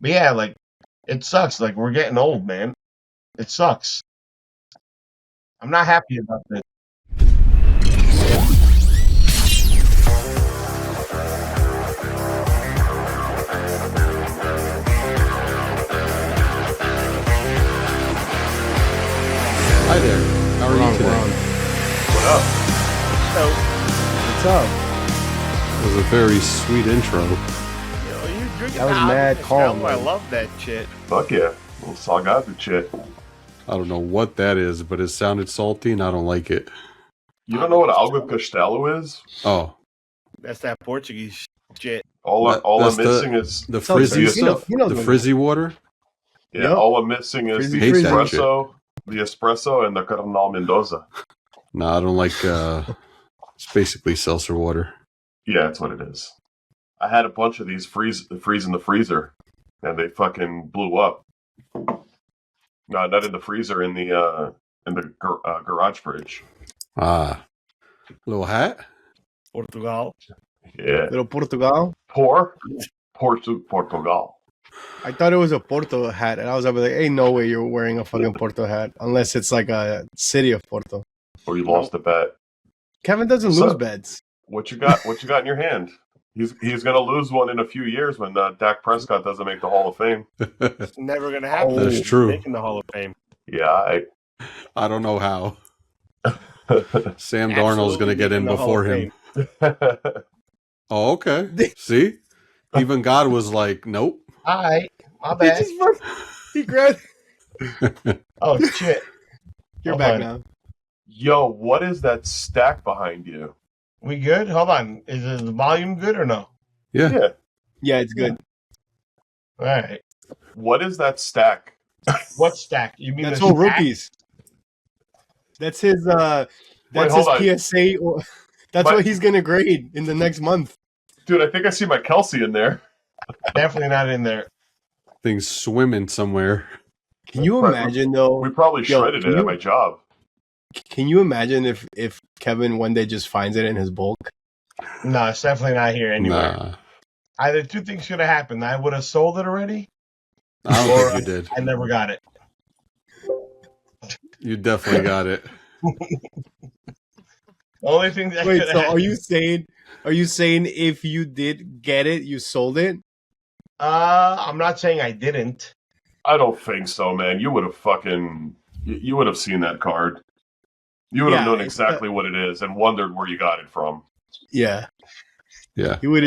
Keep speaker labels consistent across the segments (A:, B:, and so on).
A: But yeah, like, it sucks. Like, we're getting old, man. It sucks. I'm not happy about this.
B: Hi there. How are you today?
C: What up?
A: So,
D: What's up?
B: It was a very sweet intro.
C: You drinking
D: That was
C: the
D: mad
C: Alka
D: calm,
C: Seltzer? I
D: man.
C: love that shit.
E: Fuck yeah. Little salgado shit.
B: I don't know what that is, but it sounded salty and I don't like it.
E: You don't know what alga castelo is?
B: Oh,
C: That's that Portuguese shit.
E: All
B: that's
E: I'm missing is
B: the
D: So,
B: frizzy
E: you
B: stuff?
D: you know
B: the
D: the-
B: frizzy water?
E: yeah.
D: Yep.
E: All I'm missing is
D: Frizzy,
E: the
B: frizzy.
E: espresso and the Carnal Mendoza.
B: No, I don't like, it's basically seltzer water.
E: Yeah, that's what it is. I had a bunch of these freeze in the freezer, and they fucking blew up. No, not in the freezer, in the garage fridge.
B: Ah, little hat?
C: Portugal.
E: Yeah,
D: Little Portugal.
E: Portugal.
D: I thought it was a Porto hat, and I was like, "Ain't no way you're wearing a fucking Porto hat unless it's like a city of Porto."
E: Or you lost a bet.
D: Kevin doesn't
E: So-
D: lose bets.
E: What you got? What you got in your hand? He's gonna lose one in a few years when Dak Prescott doesn't make the Hall of Fame.
C: It's never gonna happen.
D: Oh,
B: that's true.
C: Making the Hall of Fame.
E: Yeah,
B: I don't know how. Sam Darnold's going to get in
C: Absolutely
B: before
C: making
B: him.
C: the Hall of Fame.
B: Oh, okay. See? Even God was like, nope.
A: all right. My
D: He
A: bad.
D: just he grabbed.
A: Oh, shit.
D: You're
A: Hold
D: back
A: on.
D: now.
E: Yo, what is that stack behind you?
A: We good? Hold on. Is the volume good or no?
B: Yeah.
E: Yeah.
D: Yeah, it's good.
A: All right.
E: What is that stack?
A: What stack? You mean
D: That's
A: the
D: all
A: stack?
D: rookies. That's his. That's
E: hold on.
D: his PSA. That's
E: My-
D: what he's gonna grade in the next month.
E: Dude, I think I see my Kelsey in there.
A: Definitely not in there.
B: Things swimming somewhere.
D: Can you
E: Right.
D: imagine though?
E: We probably
D: Yo,
E: shredded
D: can
E: it at
D: you-
E: my job.
D: Can you imagine if Kevin one day just finds it in his bulk?
A: No, it's definitely not here anywhere.
B: Nah.
A: Either two things could have happened. I would have sold it already.
B: I
A: Or
B: don't think you did.
A: I never got it.
B: You definitely got it.
A: The only thing that
D: Wait,
A: could
D: so
A: have
D: are you saying if you did get it, you sold it?
A: I'm not saying I didn't.
E: I don't think so, man. You would have you would have seen that card. You would have
D: Yeah,
E: known
D: it's,
E: exactly what it is and wondered where you got it from.
D: Yeah.
B: Yeah.
D: He would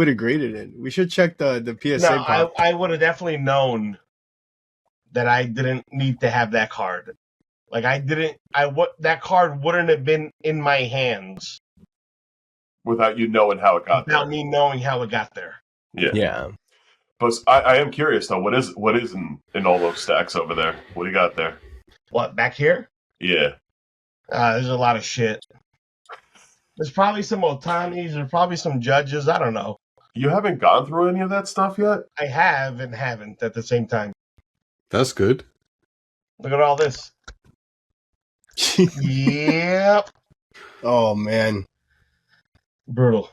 D: have graded it. We should check the PSA
A: No,
D: pop.
A: I would have definitely known that I didn't need to have that card. Like that card wouldn't have been in my hands
E: Without you knowing how it got
A: without
E: there.
A: me knowing how it got there.
E: Yeah.
D: Yeah.
E: But I am curious though. What is in all those stacks over there? What do you got there?
A: What, back here?
E: Yeah.
A: There's a lot of shit. There's probably some Otanis, there's probably some judges. I don't know.
E: You haven't gone through any of that stuff yet?
A: I have and haven't at the same time.
B: That's good.
A: Look at all this. Yep.
D: Oh man.
A: Brutal.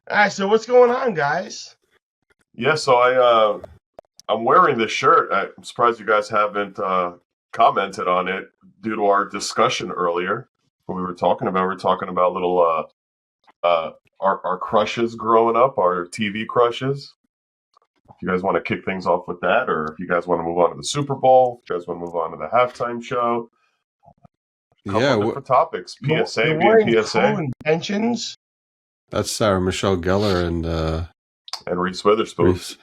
A: All right, so what's going on, guys?
E: Yeah, so I'm wearing this shirt. I'm surprised you guys haven't commented on it due to our discussion earlier. What we were talking about little our crushes growing up, our TV crushes. If you guys want to kick things off with that, or if you guys want to move on to the Super Bowl, if you guys want to move on to the halftime show. Couple
B: Yeah.
E: of different topics. PSA
A: You're
E: being
A: wearing
E: PSA.
A: Cruel Intentions.
B: That's Sarah Michelle Gellar and
E: And Reese Witherspoon.
B: Reese.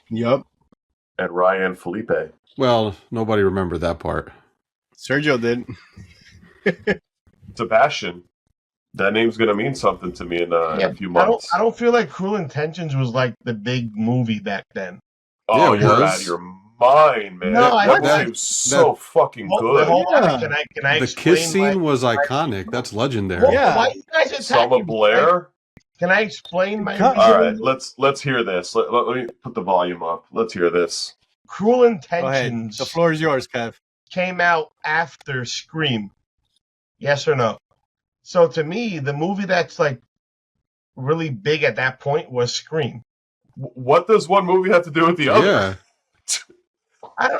D: Yup.
E: And Ryan Felipe.
B: Well, nobody remembered that part.
D: Sergio did.
E: Sebastian. That name's going to mean something to me in a few months.
A: I don't feel like Cruel Intentions was like the big movie back then.
E: Oh,
B: Yeah, it
E: you're
B: was.
E: out of your mind, man.
A: No,
E: that
A: I-
E: movie was so fucking good.
A: Hold on.
D: Yeah.
A: Can I
B: The
A: explain
B: kiss scene was iconic. That's legendary.
A: Well,
D: Yeah.
A: why you guys attacking
E: Selma
A: me?
E: Blair.
A: Can I explain my
D: Cut.
A: reason?
E: All right, let's hear this. Let me put the volume up. Let's hear this.
A: Cruel
D: Go ahead.
A: Intentions
D: The floor is yours, Kev.
A: came out after Scream. Yes or no? So to me, the movie that's like really big at that point was Scream.
E: what does one movie have to do with the other?
B: Yeah.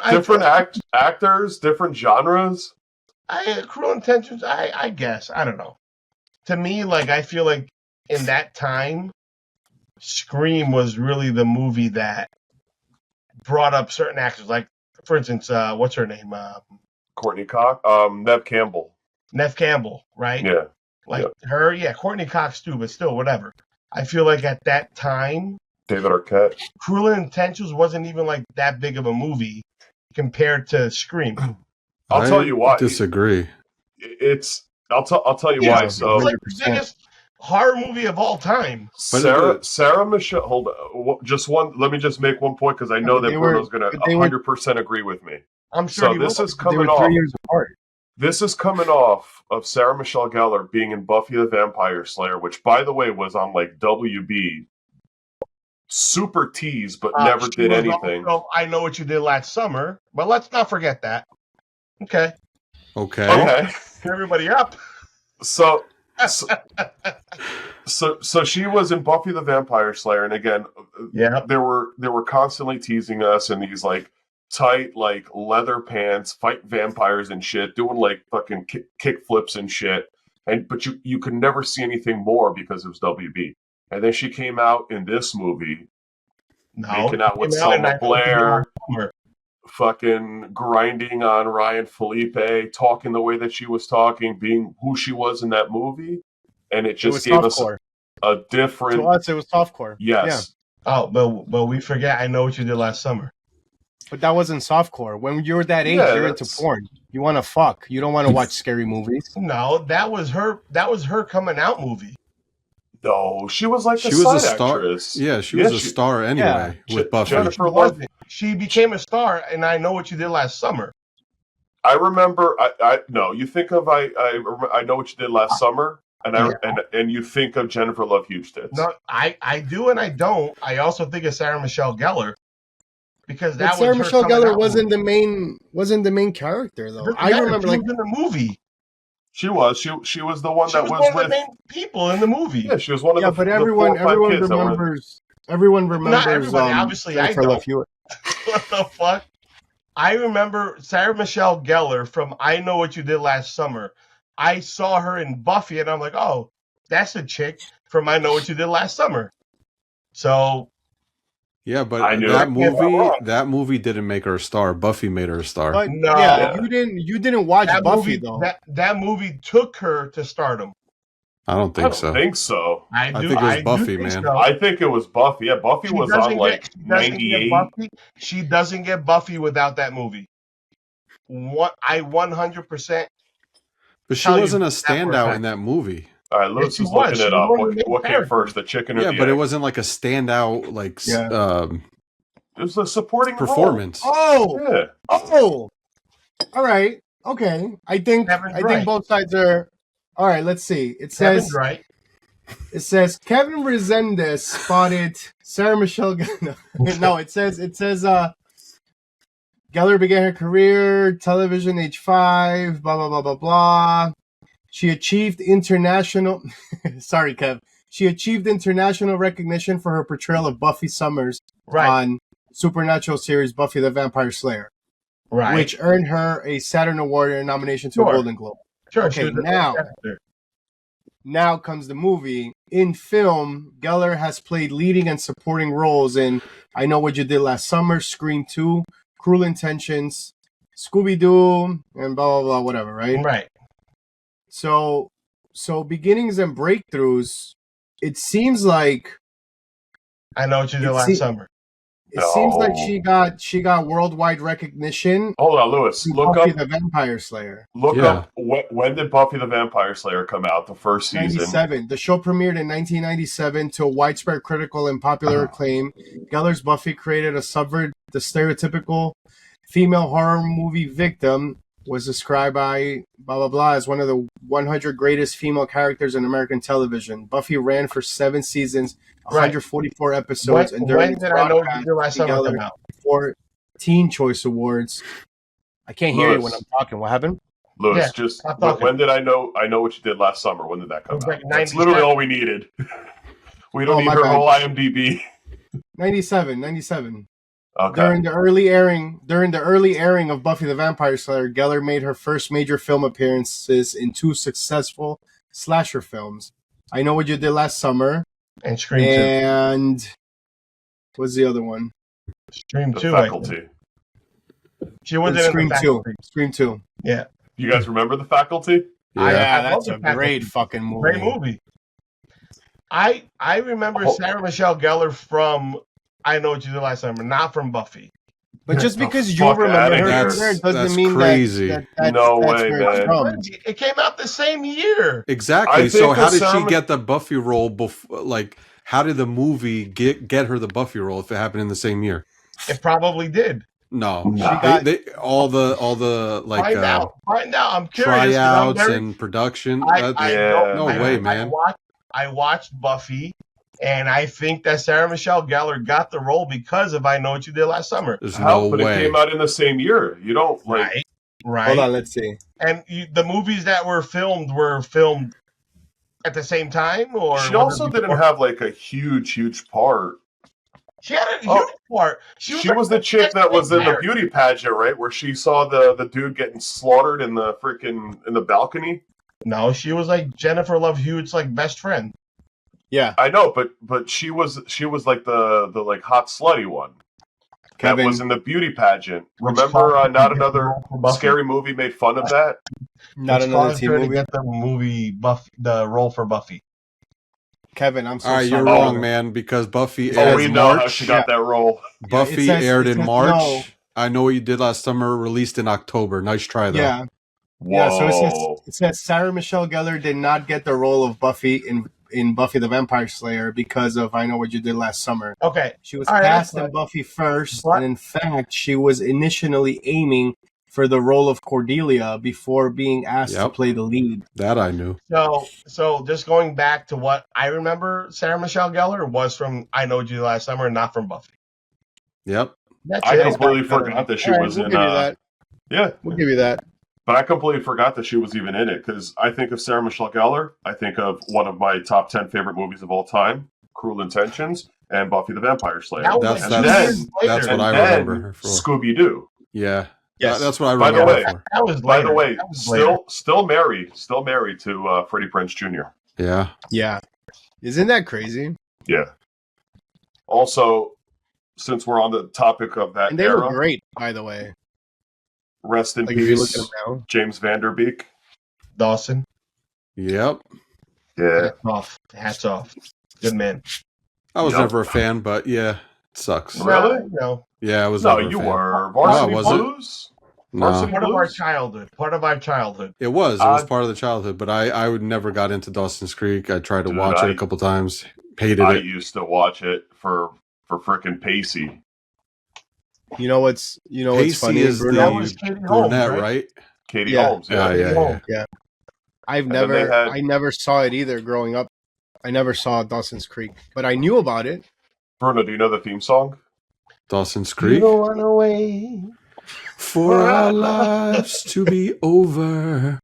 E: Different actors, different genres.
A: Cruel Intentions, I guess. I don't know. To me, like, I feel like in that time, Scream was really the movie that brought up certain actors. Like, for instance, what's her name?
E: Courtney Cox, Neve Campbell.
A: Neve Campbell, right?
E: Yeah.
A: Like her, Courtney Cox too, but still, whatever. I feel like at that time,
E: David Arquette.
A: Cruel Intentions wasn't even like that big of a movie compared to Scream.
E: I'll tell you why.
B: Disagree.
E: I'll tell you why. So
A: it's like the biggest horror movie of all time.
E: Sarah Michelle. Hold on, just one. Let me just make one point because I know that Bruno's going to 100% agree with me.
A: I'm sure.
E: So this is coming off.
D: 3 years apart.
E: This is coming off of Sarah Michelle Gellar being in Buffy the Vampire Slayer, which, by the way, was on like WB. Super teased, but never did anything.
A: Also, I Know What You Did Last Summer, but let's not forget that. Okay. Everybody up.
E: So she was in Buffy the Vampire Slayer, and again, they were constantly teasing us in these like tight like leather pants, fight vampires and shit, doing like fucking kick flips and shit. But you could never see anything more because it was WB. And then she came out in this movie, making out with Selma Blair, fucking grinding on Ryan Felipe, talking the way that she was talking, being who she was in that movie. And it just gave us a different...
D: To us, it was softcore.
E: Yes.
D: Yeah.
A: Oh, but we forget I Know What You Did Last Summer.
D: But that wasn't softcore. When you're that age, you're into porn. You want to fuck. You don't want to watch scary movies.
A: No, that was her coming out movie.
E: No, she was like a star. Actress.
B: Yeah, she was a star anyway with Buffy.
E: Jennifer Love.
A: She became a star, and I Know What You Did Last Summer.
E: I remember. No, you think of I Know What You Did Last Summer, and you think of Jennifer Love Houston.
A: No, I do and I don't. I also think of Sarah Michelle Gellar because that was
D: Sarah Michelle Gellar wasn't
A: movie.
D: the main character though. I remember
A: she was in the movie.
E: She was the one that was
A: one
E: with
A: of the main people in the movie.
E: Yeah, she was one of the.
D: But everyone remembers. Everyone remembers.
A: Not everybody, obviously, I don't. What the fuck? I remember Sarah Michelle Gellar from I Know What You Did Last Summer. I saw her in Buffy, and I'm like, oh, that's a chick from I Know What You Did Last Summer. So.
B: Yeah, but that movie didn't make her a star. Buffy made her a star.
D: But, you didn't watch Buffy though.
A: That movie took her to stardom.
B: I don't think so.
A: I
B: think it was Buffy, man.
A: So.
E: I think it was Buffy. Yeah, Buffy was on like 98.
A: She doesn't get Buffy without that movie. I 100%.
B: But she wasn't a standout in that movie.
E: All right, Lewis is looking it up. What came first, the chicken or the egg?
B: Yeah, but it wasn't like a standout, like,
E: it was a supporting
B: performance.
E: Role.
D: Oh! All right. Okay. I think both sides are... All right, let's see. It says... It says, Kevin Resendez spotted Sarah Michelle... No, it says... Gellar began her career, television, age 5, blah, blah, blah, blah, blah. She achieved international... Sorry, Kev. She achieved international recognition for her portrayal of Buffy Summers on Supernatural series Buffy the Vampire Slayer, which earned her a Saturn Award and a nomination to a Golden Globe. Okay, now comes the movie. In film, Gellar has played leading and supporting roles in I Know What You Did Last Summer, Scream 2, Cruel Intentions, Scooby-Doo, and blah, blah, blah, whatever, right?
A: Right.
D: So beginnings and breakthroughs, it seems like
A: I Know What You Did Last Summer.
D: It seems like she got worldwide recognition.
E: Hold on, Lewis. Look
D: Buffy
E: up
D: the Vampire Slayer.
E: Look up when did Buffy the Vampire Slayer come out? The first season.
D: 97. The show premiered in 1997 to widespread critical and popular acclaim. Gellar's Buffy created a subvert the stereotypical female horror movie victim. Was described by blah, blah, blah as one of the 100 greatest female characters in American television. Buffy ran for 7 seasons, 144 episodes, and during
A: when did I Know What You Did Last Summer come out?
D: 4 Teen Choice Awards. I can't hear you when I'm talking. What happened?
E: Lewis, when did I Know What You Did Last Summer? When did that come out? That's literally all we needed. We don't need her whole IMDb.
D: 97. 97.
E: Okay.
D: During the early airing of Buffy the Vampire Slayer, Geller made her first major film appearances in 2 successful slasher films. I Know What You Did Last Summer
A: And Scream 2.
D: and what's the other one?
A: Scream
E: The
A: 2.
E: Faculty.
A: She wasn't
D: Scream
A: in the
D: 2.
A: Faculty.
D: Scream 2.
A: Yeah.
E: You guys remember The Faculty?
B: Yeah.
A: I
D: That's
A: love
D: a
A: The
D: great
A: Faculty.
D: fucking movie.
A: Great movie. I remember Sarah Michelle Gellar from I Know What You Did Last Summer, not from Buffy.
D: But just
E: Get the
D: because you
E: fuck
D: remember
E: outta
D: her
E: here.
D: from there
B: That's
D: doesn't mean
B: crazy.
D: that's
E: No
D: that's
E: way,
D: where it's
E: man.
D: from.
A: It came out the same year.
B: Exactly.
E: I
B: So
E: think
B: how
E: that
B: did she
E: Sarah-
B: get the Buffy role? Like, how did the movie get her the Buffy role if it happened in the same year?
A: It probably did.
B: No,
E: Nah.
B: they all the like
A: Find out. I'm curious. 'cause I'm
B: tryouts
A: very-
B: and production.
A: I
E: Yeah.
A: don't-
B: No
A: I-
B: way, man.
A: I watched Buffy, and I think that Sarah Michelle Gellar got the role because of I Know What You Did Last Summer.
B: There's
E: How?
B: no
E: But
B: way.
E: it came out in the same year. You don't like.
A: Right.
D: Hold on, let's see.
A: And the movies that were filmed at the same time, or
E: She also didn't have like a huge part.
A: She had a huge part.
E: She
A: like
E: was the chick that was in the
A: character.
E: beauty pageant, right? Where she saw the dude getting slaughtered in the balcony.
A: No, she was like Jennifer Love Hewitt's like best friend.
D: Yeah,
E: I know, but she was like the like hot slutty one.
D: Kevin.
E: That was in the beauty pageant.
A: Which
E: Remember,
A: caused her
E: not
A: to get the
E: another
A: role for Buffy?
E: scary movie made fun of that.
D: Not
A: Which
D: another
A: caused
D: teen
A: her to
D: movie.
A: get the movie the role for Buffy.
D: Kevin, I'm so
B: All right,
D: sorry.
B: you're wrong, man. Because Buffy
E: Oh,
B: aired
E: we
B: in
E: know how
B: March.
E: she got that role.
B: Buffy
D: it says-
B: aired
D: it
B: in
D: says
B: March.
D: no.
B: I Know What You Did Last Summer. Released in October. Nice try though.
D: Yeah,
E: Whoa.
D: yeah. So it says Sarah Michelle Gellar did not get the role of Buffy in Buffy the Vampire Slayer because of I Know What You Did Last Summer.
A: Okay.
D: She was
A: All right,
D: cast
A: that's
D: in Buffy first,
A: What?
D: and in fact, she was initially aiming for the role of Cordelia before being asked to
B: Yep.
D: play the lead.
B: That I knew.
A: So just going back to what I remember, Sarah Michelle Gellar was from I Know What You Did Last Summer, not from Buffy.
B: Yep.
A: That's
E: I
A: it.
E: completely forgot that she
D: All right,
E: was
D: we'll
E: in.
D: give you that.
E: Yeah,
D: We'll give you that.
E: but I completely forgot that she was even in it because I think of Sarah Michelle Gellar. I think of one of my top 10 favorite movies of all time, Cruel Intentions, and Buffy the Vampire Slayer.
A: That was
B: That's
A: like
E: that's-
A: 2 years later.
B: that's what
E: and
B: I
E: then
B: remember her for.
E: Scooby Doo.
B: Yeah.
D: Yes.
B: That's what I
E: By the
B: remember
E: way-
B: for.
A: That was
E: By
A: later.
E: the way,
A: That was later.
E: still married to Freddie Prinze Jr.
B: Yeah.
D: Yeah. Isn't that crazy?
E: Yeah. Also, since we're on the topic of that
D: And they
E: era,
D: were great, by the way.
E: rest in
D: Like if you look
E: peace,
D: at them now.
E: James Vanderbeek.
A: Dawson.
B: Yep.
E: Yeah.
A: Hats off. Good man.
B: I was
E: Yup.
B: never a fan, but yeah, it sucks.
E: Really?
A: No.
B: Yeah, I was
E: No,
B: never a
E: you
B: fan.
E: were. Varsity
B: was it?
E: Blues?
B: No,
E: Varsity
A: Part of our
E: Blues?
A: childhood. Part of our childhood.
B: it was. It was
E: Uh,
B: part of the childhood, but I would never got into Dawson's Creek. I tried to
E: Dude,
B: watch
E: I-
B: it a couple times. Hated
E: I
B: it.
E: used to watch it for frickin' Pacey.
D: You know what's
B: Pacey
D: funny,
B: is
D: Bruno?
A: That was Katie Holmes,
B: brunette,
A: right?
B: right?
E: Katie
D: Yeah.
E: Holmes. Yeah.
B: Yeah.
D: I
E: then they had-
D: never saw it either growing up. I never saw Dawson's Creek, but I knew about it.
E: Bruno, do you know the theme song?
B: Dawson's
A: You
B: Creek.
A: don't run away.
B: For our lives to be over.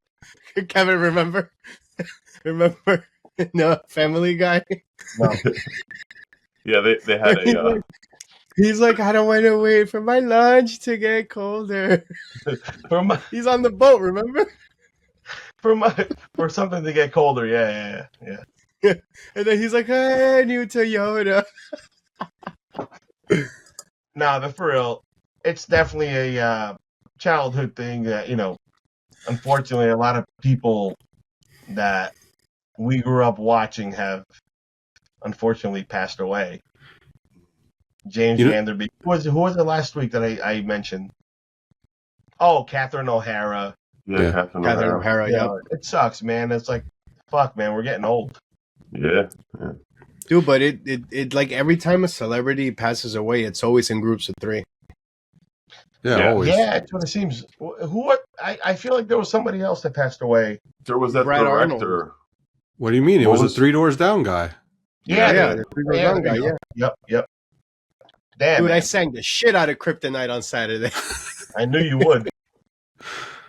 D: Kevin, remember? Remember? No, Family Guy.
A: No.
E: Yeah, they had a.
D: He's like, I don't want to wait for my lunch to get colder. He's on the boat, remember?
A: For something to get colder. Yeah.
D: And then he's like, hey, new Toyota.
A: Nah, but for real, it's definitely a childhood thing that, unfortunately, a lot of people that we grew up watching have unfortunately passed away. James Vanderbeek. Who was it last week that I mentioned? Oh, Catherine O'Hara.
E: Yeah,
D: Catherine O'Hara,
A: Yeah,
D: yeah.
A: it sucks, man. It's like, fuck, man, we're getting old.
E: Yeah.
D: Dude, but it like every time a celebrity passes away, it's always in groups of 3.
B: Yeah,
E: Yeah.
B: always.
A: Yeah, that's what it seems. I feel like there was somebody else that passed away.
E: There was that
D: Brad
E: director.
D: Arnold.
B: What do you mean? It
E: What
B: was
E: was-
B: a Three Doors Down guy.
A: Yeah,
D: the Three Doors Down guy, yeah.
A: Yep. Damn,
D: Dude,
A: man.
D: I sang the shit out of Kryptonite on Saturday.
A: I knew you would.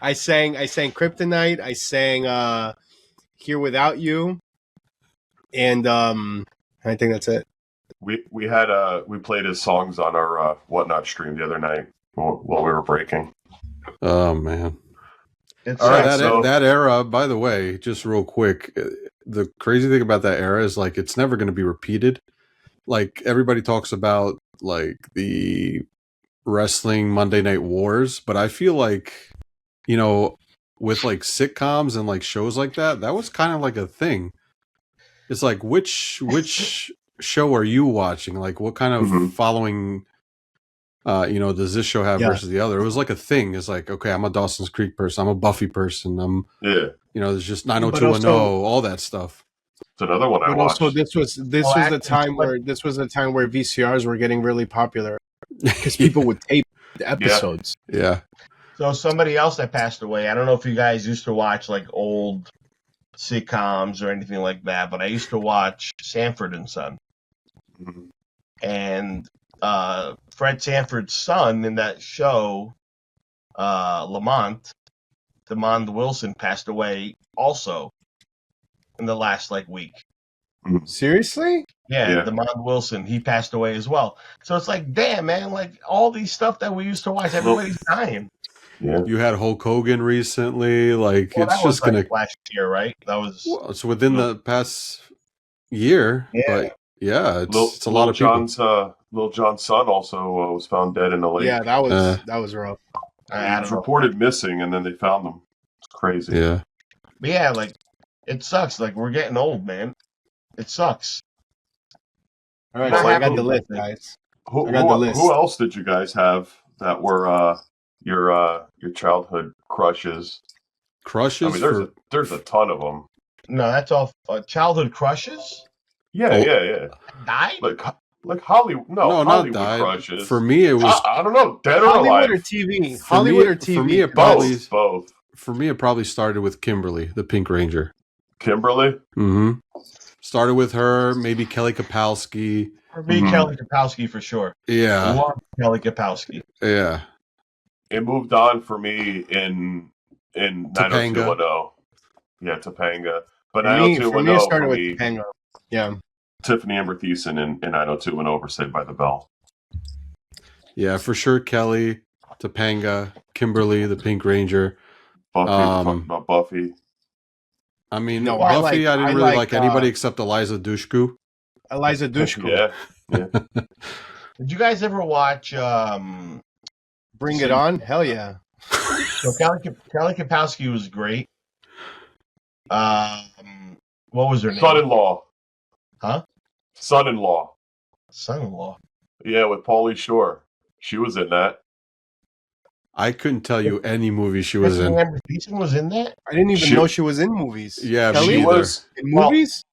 D: I sang Kryptonite. I sang Here Without You, and I think that's it.
E: We played his songs on our Whatnot stream the other night while we were breaking.
B: Oh man!
A: It's
B: All right, that era. By the way, just real quick, the crazy thing about that era is like it's never going to be repeated. Like everybody talks about like the wrestling Monday Night Wars, but I feel like with like sitcoms and like shows like that was kind of like a thing. It's like which show are you watching? Like what kind of following does this show have versus the other? It was like a thing. It's like, okay, I'm a Dawson's Creek person, I'm a Buffy person, there's just 90210, all that stuff.
E: It's another one I watched.
D: Also this was the time where VCRs were getting really popular because people would tape the episodes.
B: Yeah.
A: So somebody else that passed away, I don't know if you guys used to watch like old sitcoms or anything like that, but I used to watch Sanford and Son.
E: Mm-hmm.
A: And Fred Sanford's son in that show, Lamont Wilson, passed away also in the last week.
D: Seriously?
A: Yeah, Lamont Wilson, he passed away as well. So it's like, damn, man, like all these stuff that we used to watch, everybody's dying.
E: Yeah.
B: You had Hulk Hogan recently, it's just gonna
A: last year, right? That was
B: it's within the past year, but it's a lot of people.
E: Lil Jon's son also was found dead in the lake.
D: Yeah, that was rough.
E: He was reported missing, and then they found him. It's crazy.
B: Yeah,
A: but yeah, it sucks. Like we're getting old, man. It sucks.
D: All right, so I got the list, guys.
E: Who else did you guys have that were your childhood crushes?
B: Crushes?
E: I mean, there's a ton of them.
A: No, that's all childhood crushes.
E: Yeah.
A: Died?
E: Like Hollywood? No,
B: not
E: Hollywood
B: died.
E: crushes.
B: For me, it was
E: I don't know, dead or
D: Hollywood
E: alive.
D: or TV.
B: Hollywood or TV. For me, it probably
E: both.
B: For me, it probably started with Kimberly, the Pink Ranger.
E: Kimberly?
B: Mm-hmm. Started with her, maybe Kelly Kapowski.
A: For me, Kelly Kapowski for sure.
B: Yeah.
A: I love Kelly Kapowski.
B: Yeah.
E: It moved on for me in 90210. Yeah, Topanga. But 90210
D: started with Topanga. Yeah.
E: Tiffany Amber Thiessen in 90210 for Saved by the Bell.
B: Yeah, for sure. Kelly, Topanga, Kimberly, the Pink Ranger.
E: Buffy. Talking about Buffy.
B: I mean, Buffy, I didn't really like anybody except Eliza Dushku.
D: Eliza Dushku.
E: Yeah.
A: Did you guys ever watch
D: Bring It On? Hell yeah.
A: So Kelly Kapowski was great. What was her name?
E: Son-in-law.
A: Huh?
E: Son-in-law.
B: Yeah,
E: with Pauly Shore. She was in that.
B: I couldn't tell you any movie she was in.
A: Amber Thiessen was in that?
D: I didn't even know she was in movies.
B: Yeah,
D: Kelly?
E: She was
D: in movies?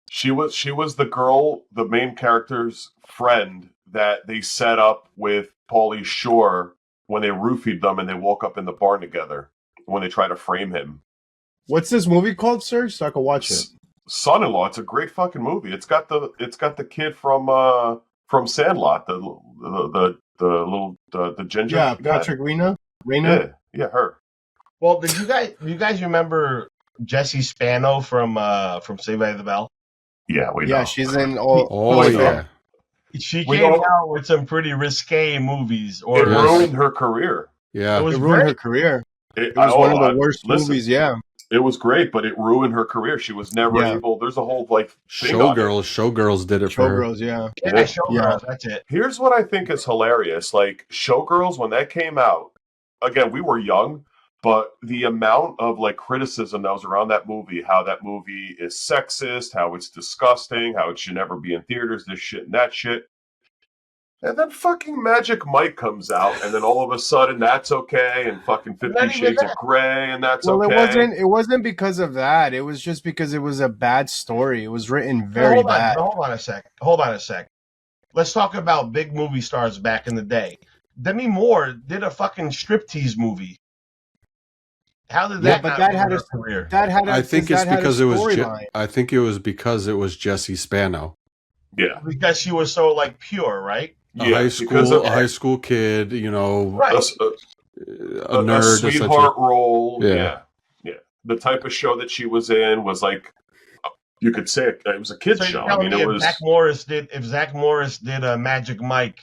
E: She was the girl, the main character's friend that they set up with Pauly Shore when they roofied them and they woke up in the barn together when they try to frame him.
D: What's this movie called, sir? So I can watch it.
E: Son-in-Law. It's a great fucking movie. It's got the kid from Sandlot, the ginger.
D: Yeah, Patrick Rena.
E: Yeah, her.
A: Well, did you guys remember Jessie Spano from Saved by the Bell?
E: Yeah, we know.
D: Yeah, she's in all.
B: Oh yeah.
A: She came out with some pretty risque movies.
E: It ruined her career.
B: Yeah,
D: it ruined her career. It was one of the worst movies. Yeah.
E: It was great, but it ruined her career. She was never able. There's a whole
B: Showgirls did it for her.
D: Showgirls, yeah.
A: Showgirls, that's it.
E: Here's what I think is hilarious. Like Showgirls, when that came out, again, we were young, but the amount of criticism that was around that movie, how that movie is sexist, how it's disgusting, how it should never be in theaters, this shit and that shit. And then fucking Magic Mike comes out, and then all of a sudden that's okay, and fucking 50 Shades of Grey, and that's okay.
D: It wasn't because of that. It was just because it was a bad story. It was written very bad.
A: Hold on a sec. Let's talk about big movie stars back in the day. Demi Moore did a fucking striptease movie. How did that?
D: But that had a career. I
B: think it's because it was. I think it was because it was Jessie Spano.
E: Yeah,
A: because she was so pure, right?
B: A high school kid,
A: right.
E: a nerd, a sweetheart role. Yeah. The type of show that she was in was You could say it was a kids
A: So
E: show.
A: you're
E: I
A: telling
E: mean,
A: me
E: it was
A: if Zach Morris did a Magic Mike,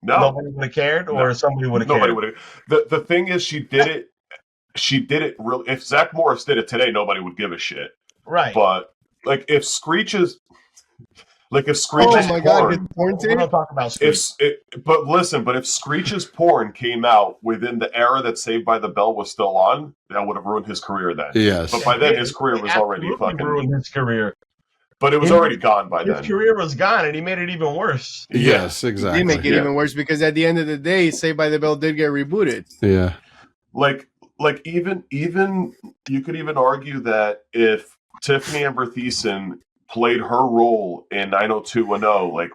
E: no.
A: nobody would have cared,
E: No.
A: or somebody would have cared.
E: Nobody would have. The thing is, she did it. She did it really. If Zach Morris did it today, nobody would give a shit.
A: Right.
E: But like, if Screech is
D: Oh my God, his porn
A: We don't
D: tape?
A: talk about Screech.
E: But listen, but if Screech's porn came out within the era that Saved by the Bell was still on, that would have ruined his career then.
B: Yes.
E: But by then, his career
A: It
E: was already
A: absolutely
E: fucking.
A: ruined his career.
E: But it was already gone by
A: His
E: then.
A: career was gone, and he made it even worse.
B: Yes,
D: They
B: exactly.
D: make it even worse because at the end of the day, Saved by the Bell did get rebooted.
B: Yeah.
E: Like even you could even argue that if Tiffany Amber Thiessen played her role in 90210, like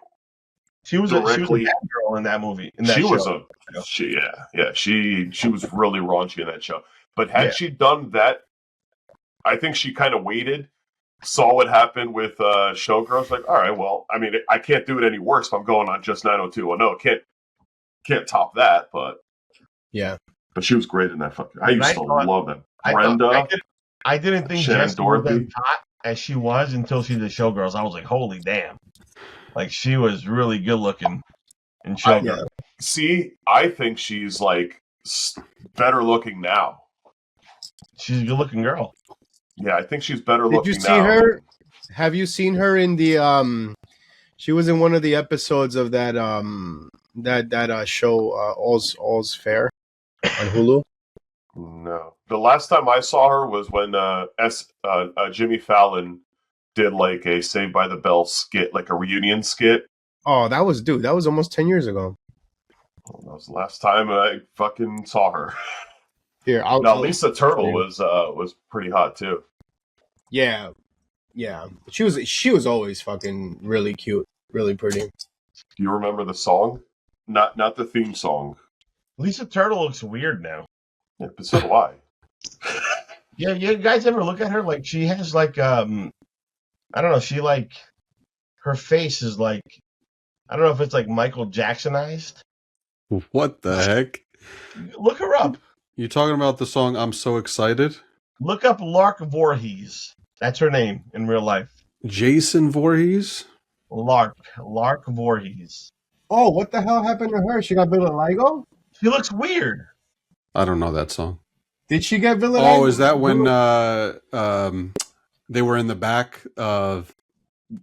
A: She was a
E: directly,
A: bad girl in that movie. In that
E: she
A: show.
E: was she was really raunchy in that show. But had she done that, I think she kind of waited, saw what happened with Showgirls. Like, all right, well, I mean, I can't do it any worse if I'm going on just 90210. Can't top that, but
D: yeah.
E: But she was great in that fucking. I used to love them. Brenda.
A: I didn't think
E: Shannon
A: Jessie was
E: Dorothy.
A: as hot as she was until she did Showgirls. I was like, holy damn! Like she was really good looking in Showgirls.
E: See, I think she's like better looking now.
A: She's a good looking girl.
E: Yeah, I think she's better looking now.
D: Did you see her? Have you seen her in the she was in one of the episodes of that show All's Fair on Hulu?
E: No. The last time I saw her was when Jimmy Fallon did like a Saved by the Bell skit, like a reunion skit.
D: Oh, that was almost 10 years ago.
E: Well, that was the last time I fucking saw her.
D: Here,
E: Lisa Turtle was pretty hot too.
D: Yeah. She was always fucking really cute, really pretty.
E: Do you remember the song? Not the theme song.
A: Lisa Turtle looks weird now.
E: Yeah, but so do I.
A: Yeah, you guys ever look at her? Like she has like I don't know, she like her face is like I don't know if it's like Michael Jacksonized.
B: What the heck?
A: Look her up.
B: You talking about the song I'm So Excited?
A: Look up Lark Voorhees. That's her name in real life.
B: Jason Voorhees?
A: Lark Voorhees.
D: Oh, what the hell happened to her? She got vitiligo?
A: She looks weird.
B: I don't know that song.
D: Did she get vitiligo?
B: Oh, is that when they were in the back of...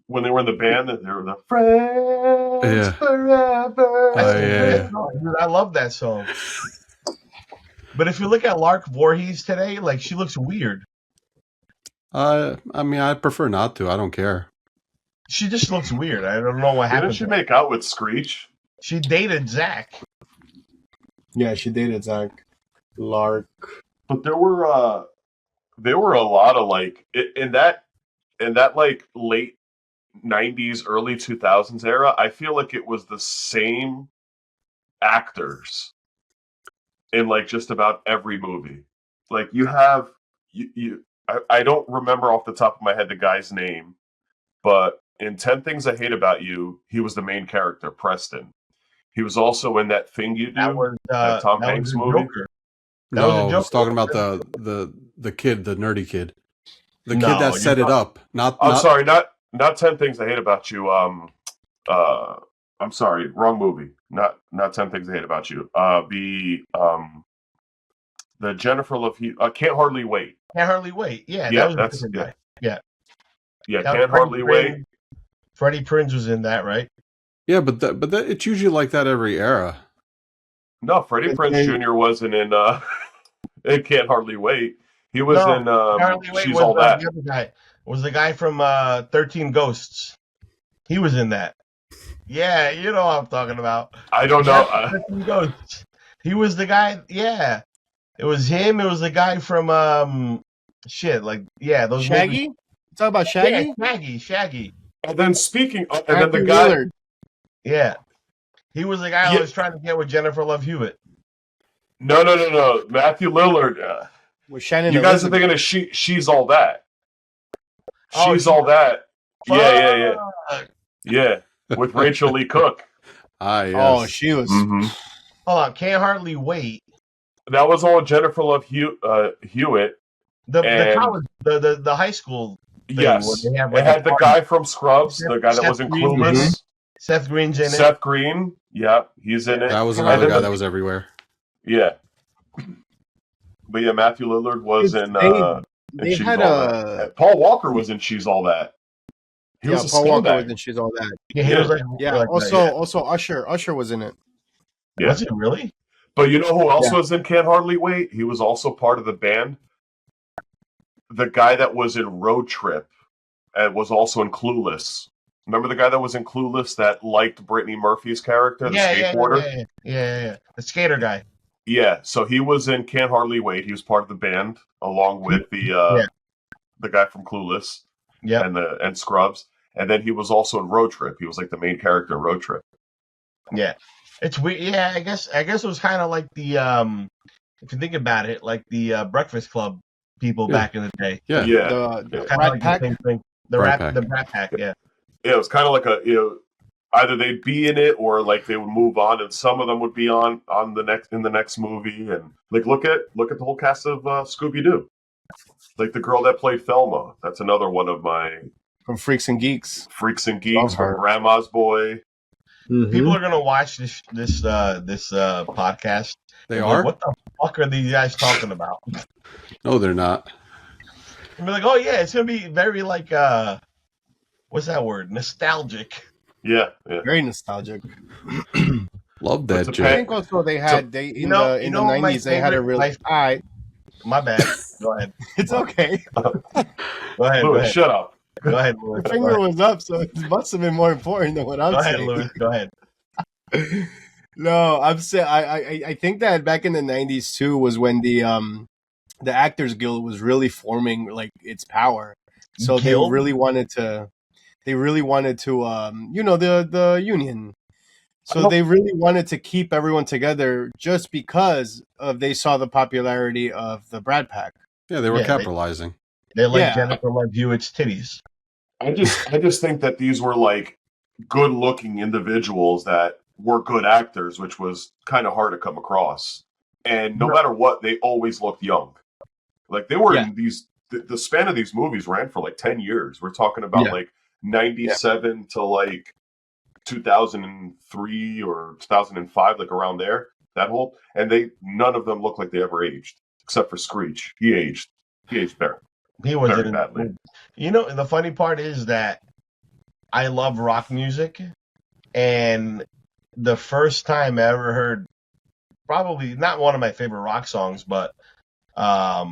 E: When they were in the band, they were the Friends Forever.
B: yeah.
A: Dude, I love that song. But if you look at Lark Voorhees today, like she looks weird.
B: I mean, I prefer not to. I don't care.
A: She just looks weird. I don't know what happened.
E: Didn't she make out with Screech?
A: She dated Zach.
D: Yeah, she dated Zach. Lark.
E: But there were a lot of like in that like late 90s, early 2000s era. I feel like it was the same actors in like just about every movie. Like you have I don't remember off the top of my head the guy's name, but in 10 Things I Hate About You, he was the main character, Preston. He was also in That Thing You Do, that Tom Hanks movie.
A: Joker.
B: No, I was talking about the kid, the nerdy kid. The kid that set it up.
E: Sorry, not 10 Things I Hate About You. I'm sorry, wrong movie. Not 10 Things I Hate About You. The Jennifer Love Hewitt, Can't Hardly Wait.
A: Can't Hardly Wait. Yeah,
E: that's
A: guy.
E: Yeah, Can't Hardly Wait.
A: Freddie Prinze was in that, right?
B: Yeah, but it's usually like that every era.
E: No, Freddie Prinze Jr. wasn't in Can't Hardly Wait. He was in She's All That.
A: The other guy was the guy from 13 Ghosts. He was in that. Yeah, you know what I'm talking about.
E: I don't know.
A: 13 Ghosts. He was the guy. Yeah, it was him. It was the guy from those.
D: Shaggy. You talking about Shaggy?
A: Yeah, Shaggy.
E: And then then the guy.
D: Willard.
A: Yeah, he was the guy I was trying to get with Jennifer Love Hewitt.
E: No. Matthew Lillard.
D: With Shannon.
E: You guys are thinking of She's All That. She's All That. Yeah. With Rachel Lee Cook.
B: Ah, yes.
D: Oh, she was.
E: Mm-hmm.
A: Hold on, Can't Hardly Wait.
E: That was all Jennifer Love Hewitt.
A: The college, the high school
E: Yes,
A: where they have,
E: it
A: like,
E: had
A: a
E: the
A: party.
E: guy from Scrubs, the guy that
A: Seth
E: was in
A: Green.
E: Clueless.
A: Seth Green's in it.
E: Seth Green, yeah, he's in it.
B: That was
E: And
B: another
E: then
B: guy that was everywhere.
E: Yeah. But yeah, Matthew Lillard was in
D: They
E: She's
D: had
E: All That. And Paul Walker was in She's All That. He was a
D: Paul Walker
E: scumbag.
D: was in She's All That.
A: Yeah, he was like,
D: Yeah,
A: like
D: also Usher was in it.
E: Yeah.
A: Was it really?
E: But you know who else was in Can't Hardly Wait? He was also part of the band. The guy that was in Road Trip and was also in Clueless. Remember the guy that was in Clueless that liked Brittany Murphy's character, the skateboarder?
A: Yeah. The skater guy.
E: Yeah, so he was in Can't Hardly Wait. He was part of the band along with the guy from Clueless and Scrubs. And then he was also in Road Trip. He was like the main character in Road Trip.
A: Yeah. It's weird. Yeah, I guess it was kind of like the if you think about it, like the Breakfast Club people back in the day.
B: Yeah.
D: The Rat Pack.
A: The same thing. The Rat Pack, yeah.
E: Yeah, it was kind of like either they'd be in it or like they would move on, and some of them would be on the next movie. And like look at the whole cast of Scooby Doo. Like the girl that played Thelma. That's another one of my
D: From Freaks and Geeks.
E: From Grandma's Boy.
D: Mm-hmm.
A: People are gonna watch this podcast.
B: They are?
A: Like, what the fuck are these guys talking about?
B: No, they're not.
A: And be like, oh yeah, it's gonna be very like what's that word? Nostalgic.
E: Yeah.
D: Very nostalgic.
B: Love that
D: I
B: joke.
D: think also they had in the 90s they had a really
A: My bad. Go ahead.
D: It's okay.
A: Go ahead.
E: Louis, shut up.
A: Go ahead, Louis.
D: The finger was up, so it must have been more important than what I'm saying.
A: Go ahead, Louis. Go ahead.
D: No, I'm saying I think that back in the 90s too was when the Actors Guild was really forming like its power. So they really wanted to the union. So they really wanted to keep everyone together just because they saw the popularity of the Brad Pack.
B: Yeah, they were capitalizing.
A: They like Jennifer Love Hewitt's titties.
E: I just think that these were like good looking individuals that were good actors, which was kind of hard to come across. And no matter what, they always looked young. Like they were in these. The span of these movies ran for like 10 years. We're talking about like 97 to like 2003 or 2005, like around there. And none of them look like they ever aged, except for Screech. He aged better.
A: He was
E: very badly.
A: You know, the funny part is that I love rock music, and the first time I ever heard, probably not one of my favorite rock songs, but I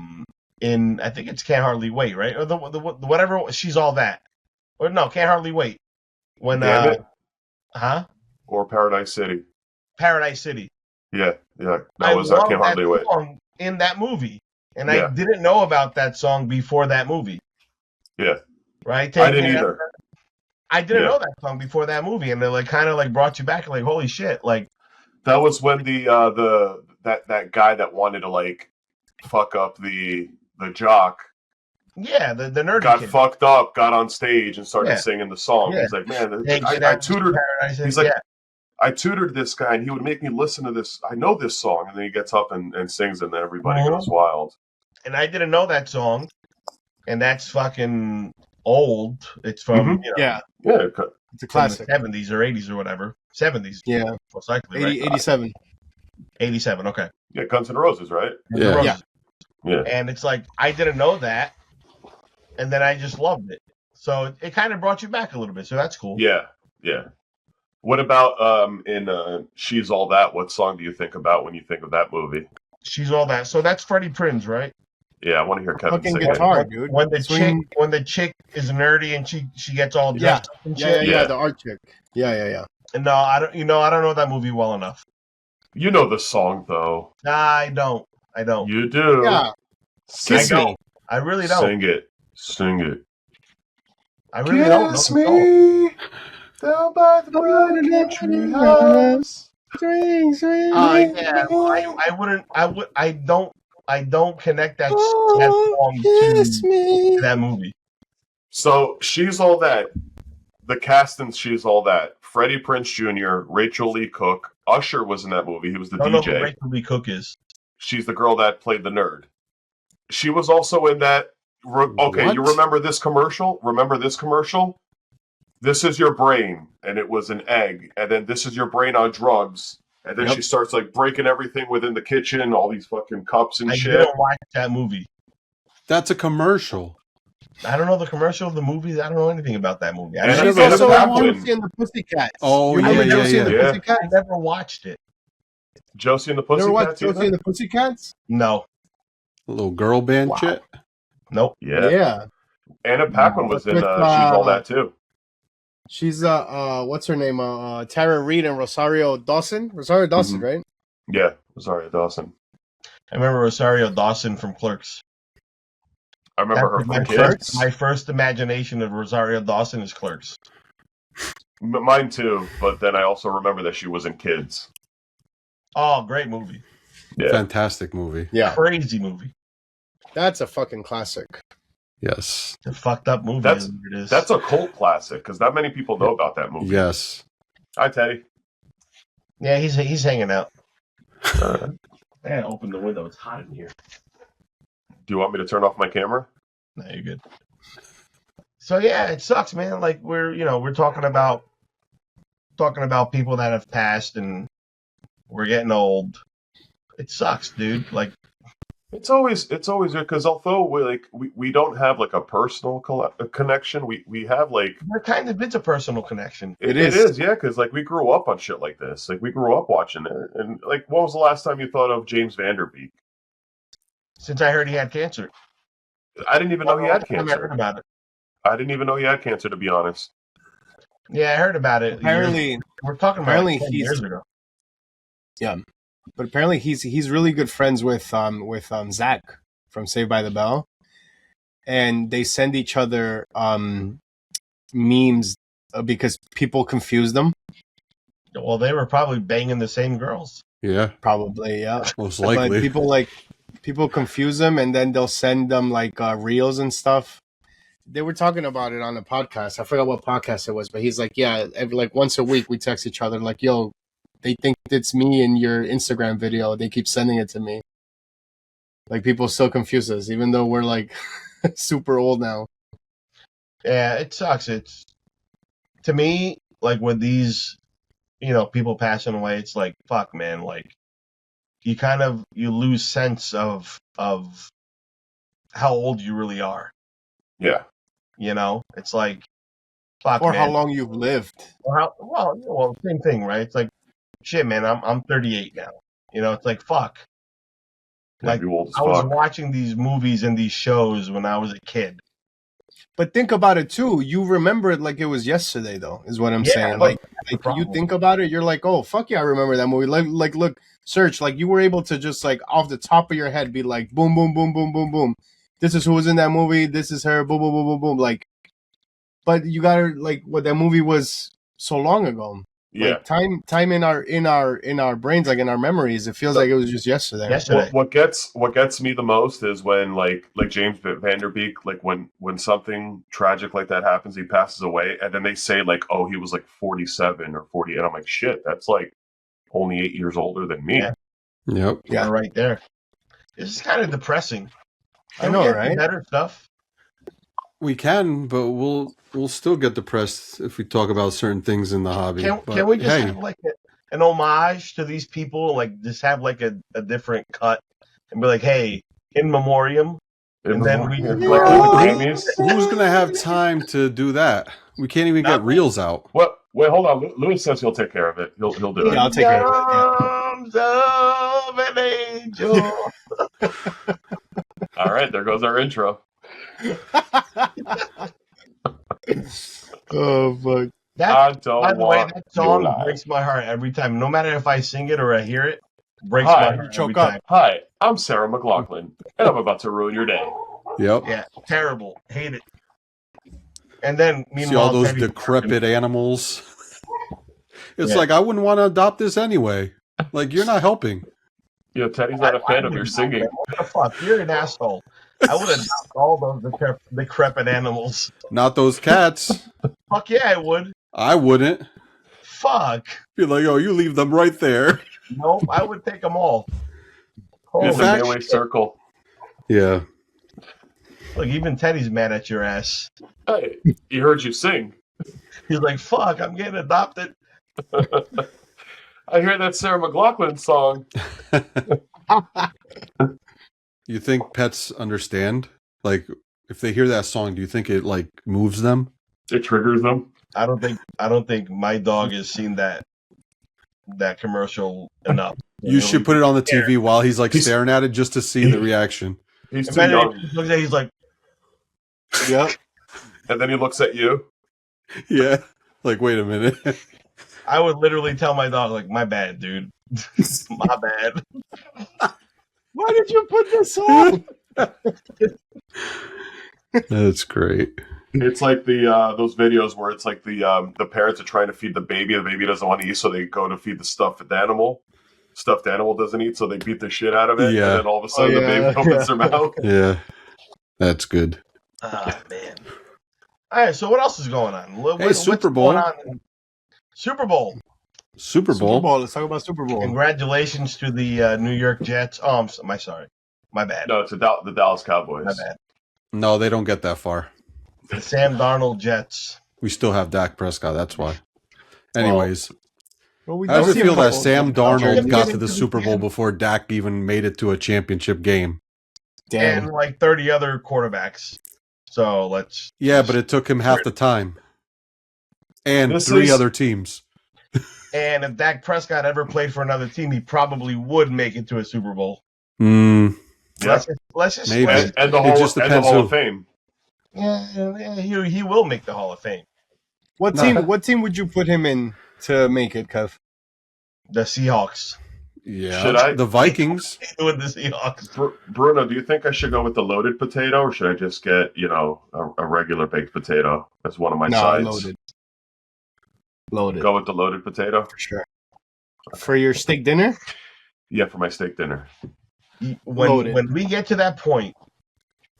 A: think it's Can't Hardly Wait, right? Or the whatever, She's All That. Or no, Can't Hardly Wait. When
E: Or Paradise City.
A: Paradise City.
E: Yeah. That was Can't Hardly Wait.
A: Song in that movie. And I didn't know about that song before that movie.
E: Yeah.
A: Right?
E: I didn't either.
A: I didn't know that song before that movie, and they like kind of like brought you back, like holy shit, like
E: that was when that guy that wanted to like fuck up the jock,
A: the nerd
E: got
A: kid.
E: fucked up, got on stage and started singing the song. He's like, man, I tutored. He's like, I tutored this guy, and he would make me listen to this. I know this song, and then he gets up and sings, and then everybody goes wild.
A: And I didn't know that song, and that's fucking old. It's from
D: it's a classic,
A: 70s or 80s or whatever, 70s.
D: Yeah,
A: most likely,
D: 87.
A: 87. Okay.
E: Yeah, Guns N' Roses, right?
A: Yeah. And it's like I didn't know that, and then I just loved it. So it kind of brought you back a little bit. So that's cool.
E: Yeah. What about in She's All That? What song do you think about when you think of that movie?
A: She's All That. So that's Freddie Prinze, right?
E: Yeah, I want to hear Kevin sing
D: guitar,
E: it.
D: dude.
A: When the chick is nerdy and she gets all dressed up and shit.
D: Yeah, the art chick. Yeah.
A: And no, I don't know that movie well enough.
E: You know the song though.
A: Nah, I don't.
E: You do.
D: Yeah.
A: Kiss me. I really don't.
E: Sing it.
A: I really don't.
E: Kiss me down by the broken tree house.
A: I don't connect that song to that movie.
E: So She's All That. The cast in She's All That. Freddie Prinze Jr., Rachel Lee Cook. Usher was in that movie. He was the DJ.
A: I don't know who Rachel Lee Cook is.
E: She's the girl that played the nerd. She was also in that Okay,
B: What?
E: you remember this commercial? Remember this commercial? This is your brain, and it was an egg, and then this is your brain on drugs, and then she starts like breaking everything within the kitchen, all these fucking cups and shit.
A: I didn't watch that movie.
B: That's a commercial.
A: I don't know the commercial of the movie. I don't know anything about that movie.
E: And
D: She's
E: Anna
D: also
E: Paquin.
D: in Josie and the Pussycats.
B: Oh,
D: You remember
B: yeah,
D: Josie and the
E: yeah.
D: Pussycats?
A: I never watched it.
E: Josie and the
D: You ever watched
E: Pussycats.
D: Josie and the Pussycats?
A: No.
B: A little girl band
A: Wow.
B: shit.
A: Nope.
E: Yeah. Anna Paquin was in.
D: With,
E: She's all that too.
D: She's what's her name? Tara Reid and Rosario Dawson. Rosario Dawson, right?
E: Yeah, Rosario Dawson.
A: I remember Rosario Dawson from Clerks.
E: I remember her
A: my
E: from Kids.
A: my first imagination of Rosario Dawson is Clerks.
E: Mine too, but then I also remember that she was in Kids.
A: Oh, great movie.
E: Yeah.
B: Fantastic movie.
D: Yeah,
A: Crazy movie.
D: that's a fucking classic.
B: Yes.
A: It's a fucked up movie.
E: That's-
A: it is.
E: That's a cult classic because not many people know about that movie.
B: Yes.
E: Hi, Teddy.
A: Yeah, he's hanging out.
E: Uh,
A: I gotta open the window. It's hot in here.
E: do you want me to turn off my camera?
A: No, you're good. So yeah, it sucks, man. Like we're talking about people that have passed and we're getting old. It sucks, dude. Like
E: It's always because although we don't have like a personal connection, we have like
A: there kind of is a personal connection.
E: it
D: is.
E: is yeah because like we grew up on shit like this. Like we grew up watching it, and like when was the last time you thought of James Vanderbeek?
A: Since I heard he had cancer.
E: I didn't even know he had
A: I heard
E: cancer.
A: about it.
E: I didn't even know he had cancer, to be honest.
A: Yeah, I heard about it.
D: Apparently,
A: we're talking about
D: apparently
A: 10
D: he's-
A: years ago.
D: but apparently he's really good friends with Zach from Saved by the Bell, and they send each other memes because people confuse them.
A: Well, they were probably banging the same girls.
B: Yeah.
D: Probably, yeah.
B: Most
D: But
B: likely.
D: people confuse them, and then they'll send them like reels and stuff. They were talking about it on a podcast. I forgot what podcast it was, but he's like, yeah, like once a week we text each other like, yo, they think it's me in your Instagram video. They keep sending it to me. Like people still confuse us, even though we're like super old now.
A: Yeah, it sucks. It's to me like with these, people passing away. It's like fuck, man. Like you lose sense of how old you really are.
E: Yeah.
A: It's like fuck,
D: Or
A: man.
D: how long you've lived.
A: Or well, same thing, right? It's like shit, man. I'm 38 now. It's like fuck. Like
E: you old as
A: I was
E: fuck.
A: watching these movies and these shows when I was a kid.
D: But think about it too. You remember it like it was yesterday, though. Is what I'm saying.
A: but
D: Like you
A: problem.
D: think about it, you're like, oh fuck yeah, I remember that movie. Like look, search. Like you were able to just like off the top of your head be like, boom, boom, boom, boom, boom, boom. This is who was in that movie. This is her. Boom, boom, boom, boom, boom. Like, but you gotta like what that movie was so long ago.
E: Yeah.
D: Like time in our brains, like in our memories, it feels like it was just yesterday.
A: Yesterday.
E: What gets me the most is when like James Vanderbeek, like when something tragic like that happens, he passes away, and then they say like, oh, he was like 47 or 40, and I'm like, shit, that's like only 8 years older than me.
A: Yeah.
B: Yep.
D: Yeah.
A: We're right there. This is kind of depressing.
D: I know,
A: we get
D: right?
A: Better stuff.
B: We can, but we'll still get depressed if we talk about certain things in the hobby.
A: Can we just have like an homage to these people? Like just have like a different cut and be like, hey, in memoriam. And then we
E: like
D: No.
E: the Grammys.
B: Who's gonna have time to do that? We can't even get reels out.
E: What? Wait, hold on. Lewis says he'll take care of it. He'll do it.
D: Yeah, I'll take care of it.
A: Arms of an angel.
E: All right, there goes our intro.
D: Oh fuck.
E: I don't
A: By the way,
E: want
A: that
E: your
A: song
E: life.
A: breaks my heart every time. No matter if I sing it or I hear it, breaks
E: Hi.
A: my heart
D: Choke
A: every
D: up.
A: time.
E: Hi, I'm Sarah McLaughlin, and I'm about to ruin your day.
B: Yep.
A: Yeah, terrible. Hate it. And then,
B: See
A: meanwhile,
B: all those
A: Teddy-
B: decrepit animals. It's
A: Yeah.
B: like I wouldn't want to adopt this anyway. Like you're not helping.
E: You know, Teddy's not a fan of your singing.
A: What the fuck? You're an asshole. I would adopt all those decrepit animals.
B: Not those cats.
A: Fuck yeah, I would.
B: I wouldn't.
A: Fuck.
B: Be like, oh, you leave them right there.
A: Nope, I would take them all.
E: In
A: Holy
E: the
B: fact-
E: Midway Circle.
B: Yeah.
A: Look, even Teddy's mad at your ass.
E: Hey, he heard you sing.
A: He's like, "Fuck, I'm getting adopted."
E: I hear that Sarah McLachlan song.
B: You think pets understand? Like, if they hear that song, do you think it like moves them?
E: It triggers them.
A: I don't think my dog has seen that commercial enough.
B: You should put it on the TV while he's like staring at it just to see the reaction.
E: He's
A: If
E: too young.
A: he looks at it, he's like,
D: Yep.
E: And then he looks at you.
B: Yeah. Like, wait a minute.
A: I would literally tell my dog, like, "My bad, dude. My bad."
D: Why did you put this on?
B: That's great.
E: It's like the those videos where it's like the parents are trying to feed the baby doesn't want to eat, so they go to feed the stuffed animal doesn't eat, so they beat the shit out of it,
B: Yeah.
E: and then all of a sudden the baby opens their mouth.
B: Yeah. That's good.
A: Oh man! All right, so what else is going on?
B: Hey, Super Bowl.
A: What's going on? Super Bowl.
B: Super Bowl.
D: Let's talk about Super Bowl.
A: Congratulations to the New York Jets. Oh, my bad.
E: No, it's the Dallas Cowboys.
A: My bad.
B: No, they don't get that far.
A: The Sam Darnold Jets.
B: We still have Dak Prescott. That's why. Anyways,
D: Well, we
B: how does
D: don't
B: it
D: see
B: feel
D: a
B: that
D: couple-
B: Sam Darnold
A: Don't
B: got
A: get
B: to the
A: into
B: Super Bowl before Dak even made it to a championship game?
D: Damn.
A: And like 30 other quarterbacks. So let's.
B: Yeah, but it took him half the time. And
E: This
B: three
E: is-
B: other teams.
A: And if Dak Prescott ever played for another team, he probably would make it to a Super Bowl.
B: Mm,
E: Yeah.
A: Let's just.
B: Maybe.
E: And the
B: It
E: Hall,
B: just
E: and the
B: depends
E: Hall
B: who.
E: of Fame.
A: Yeah, he will make the Hall of Fame.
D: What team? What team would you put him in to make it, Kev?
A: The Seahawks.
B: yeah.
E: Should I-
B: The Vikings.
A: With the Seahawks.
E: Bruno, do you think I should go with the loaded potato, or should I just get a regular baked potato as one of my sides?
D: Loaded. Loaded
E: Go with the loaded potato.
D: for sure. For your steak dinner?
E: Yeah, for my steak dinner.
D: Loaded.
A: When we get to that point,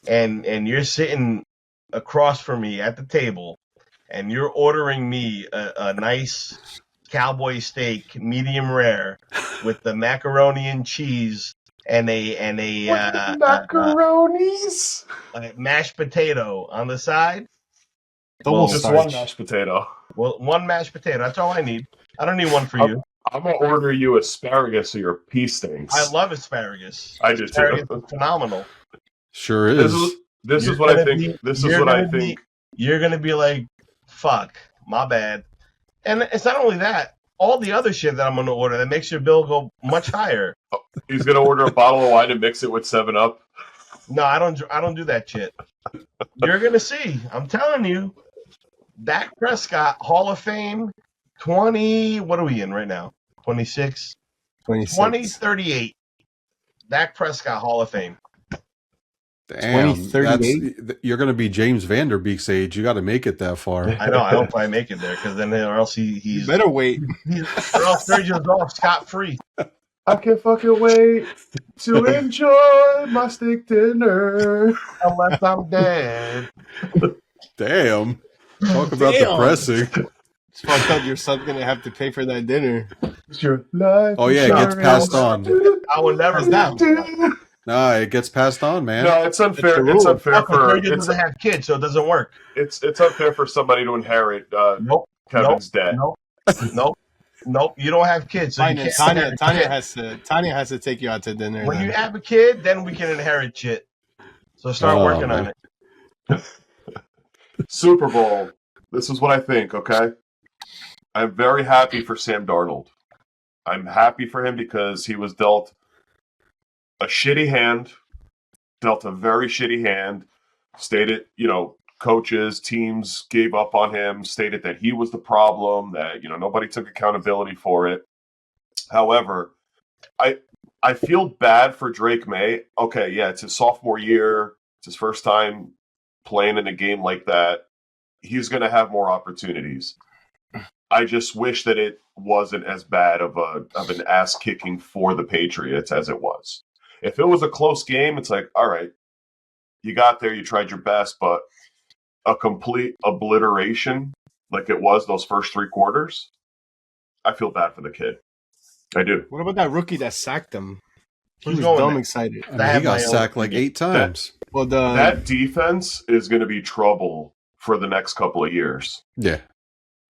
A: and you're sitting across from me at the table, and you're ordering me a nice cowboy steak, medium rare, with the macaroni and cheese and a
E: macaronis.
A: mashed potato on the side.
D: Double
E: Just
D: starch.
E: one mashed potato.
A: Well, one mashed potato. That's all I need. I don't need one for you.
E: I'm gonna order you asparagus so your pea stinks.
A: I love asparagus.
E: I do
A: Asparagus
E: too.
A: is phenomenal.
B: Sure
E: This
B: is.
E: is this
A: You're
E: is what I
A: gonna
E: think.
A: be-
E: This is
A: you're
E: what I
A: gonna be-
E: think.
A: You're gonna be like, "Fuck, my bad." And it's not only that. All the other shit that I'm gonna order that makes your bill go much higher.
E: He's gonna order a bottle of wine and mix it with 7-Up.
A: No, I don't do that shit. You're gonna see. I'm telling you. Dak Prescott, Hall of Fame, 20. What are we in right now? 26.
D: 26.
A: 2038. Dak Prescott, Hall of Fame.
B: Damn.
D: 2038?
B: You're going to be James Vanderbeek's age. You got to make it that far.
A: I know. I hope I make it there, because then or else he's
D: You better wait.
A: or else 30 years off scot free.
E: I can't fucking wait to enjoy my steak dinner.
A: Unless I'm dead.
B: Damn. Talk about
D: Damn.
B: depressing.
D: It's fucked up. Your son's gonna have to pay for that dinner.
E: It's your life.
B: Oh, yeah, it gets passed on.
A: I will never do.
B: Nah, it gets passed on, man.
E: No, it's unfair.
D: It's
E: It's
D: a rule.
E: unfair for
A: doesn't have kids, so it doesn't work.
E: it's unfair for somebody to inherit
A: Nope.
E: Kevin's debt.
A: Nope. You don't have kids, so you
D: Tanya,
A: can't
D: Tanya,
A: inherit
D: Tanya has to take you out to dinner.
A: When
D: then.
A: you have a kid, then we can inherit shit. So start
B: Oh,
A: working
B: man.
A: on it.
E: Super Bowl. This is what I think, okay? I'm very happy for Sam Darnold. I'm happy for him because he was dealt a shitty hand, dealt a very shitty hand, stated, coaches, teams gave up on him, stated that he was the problem, that, nobody took accountability for it. However, I feel bad for Drake May. Okay, yeah, it's his sophomore year. It's his first time playing in a game like that. He's going to have more opportunities. I just wish that it wasn't as bad of an ass kicking for the Patriots as it was. If it was a close game, it's like, all right, you got there, you tried your best, but a complete obliteration like it was those first 3 quarters, I feel bad for the kid. I do.
D: What about that rookie that sacked him? He
A: Who's
D: was
A: going
D: dumb
A: there?
D: excited.
B: I mean, he got sacked like 8 times.
D: Well,
E: that defense is going to be trouble for the next couple of years.
B: Yeah.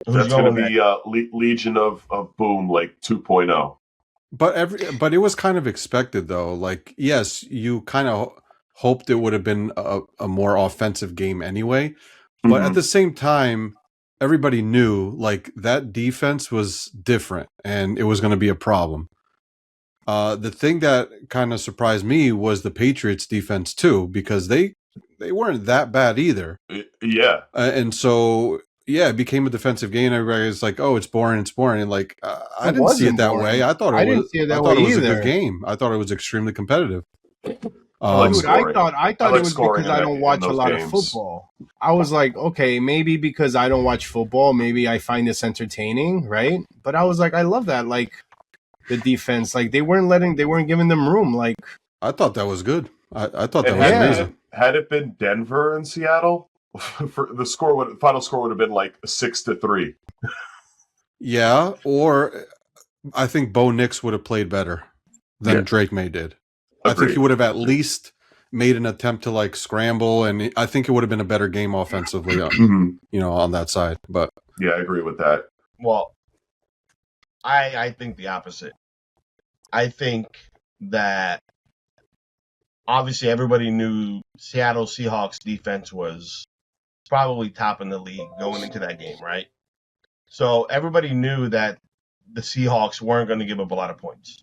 A: Who's
E: That's going to
A: going
E: be Legion of Boom, like 2.0.
B: But it was kind of expected though. Like, yes, you kind of hoped it would have been a more offensive game anyway. But at the same time, everybody knew like that defense was different and it was going to be a problem. The thing that kind of surprised me was the Patriots defense too, because they weren't that bad either.
E: Yeah.
B: And so, yeah, it became a defensive game. Everybody's like, "Oh, it's boring. It's boring." And like, I didn't see it that way. I thought it was a good game. I thought it was extremely competitive.
E: I
D: thought it was because I don't watch a lot of football. I was like, okay, maybe because I don't watch football, maybe I find this entertaining, right? But I was like, I love that, like the defense, like they weren't giving them room. Like
B: I thought that was good. I thought that was amazing.
E: Had it been Denver and Seattle, for the final score would have been like 6-3.
B: Yeah, or I think Bo Nix would have played better than Drake May did.
E: Agreed.
B: I think he would have at least made an attempt to like scramble, and I think it would have been a better game offensively, on that side. But
E: yeah, I agree with that.
A: Well, I think the opposite. I think that obviously everybody knew Seattle Seahawks defense was probably top in the league going into that game, right? So everybody knew that the Seahawks weren't going to give up a lot of points.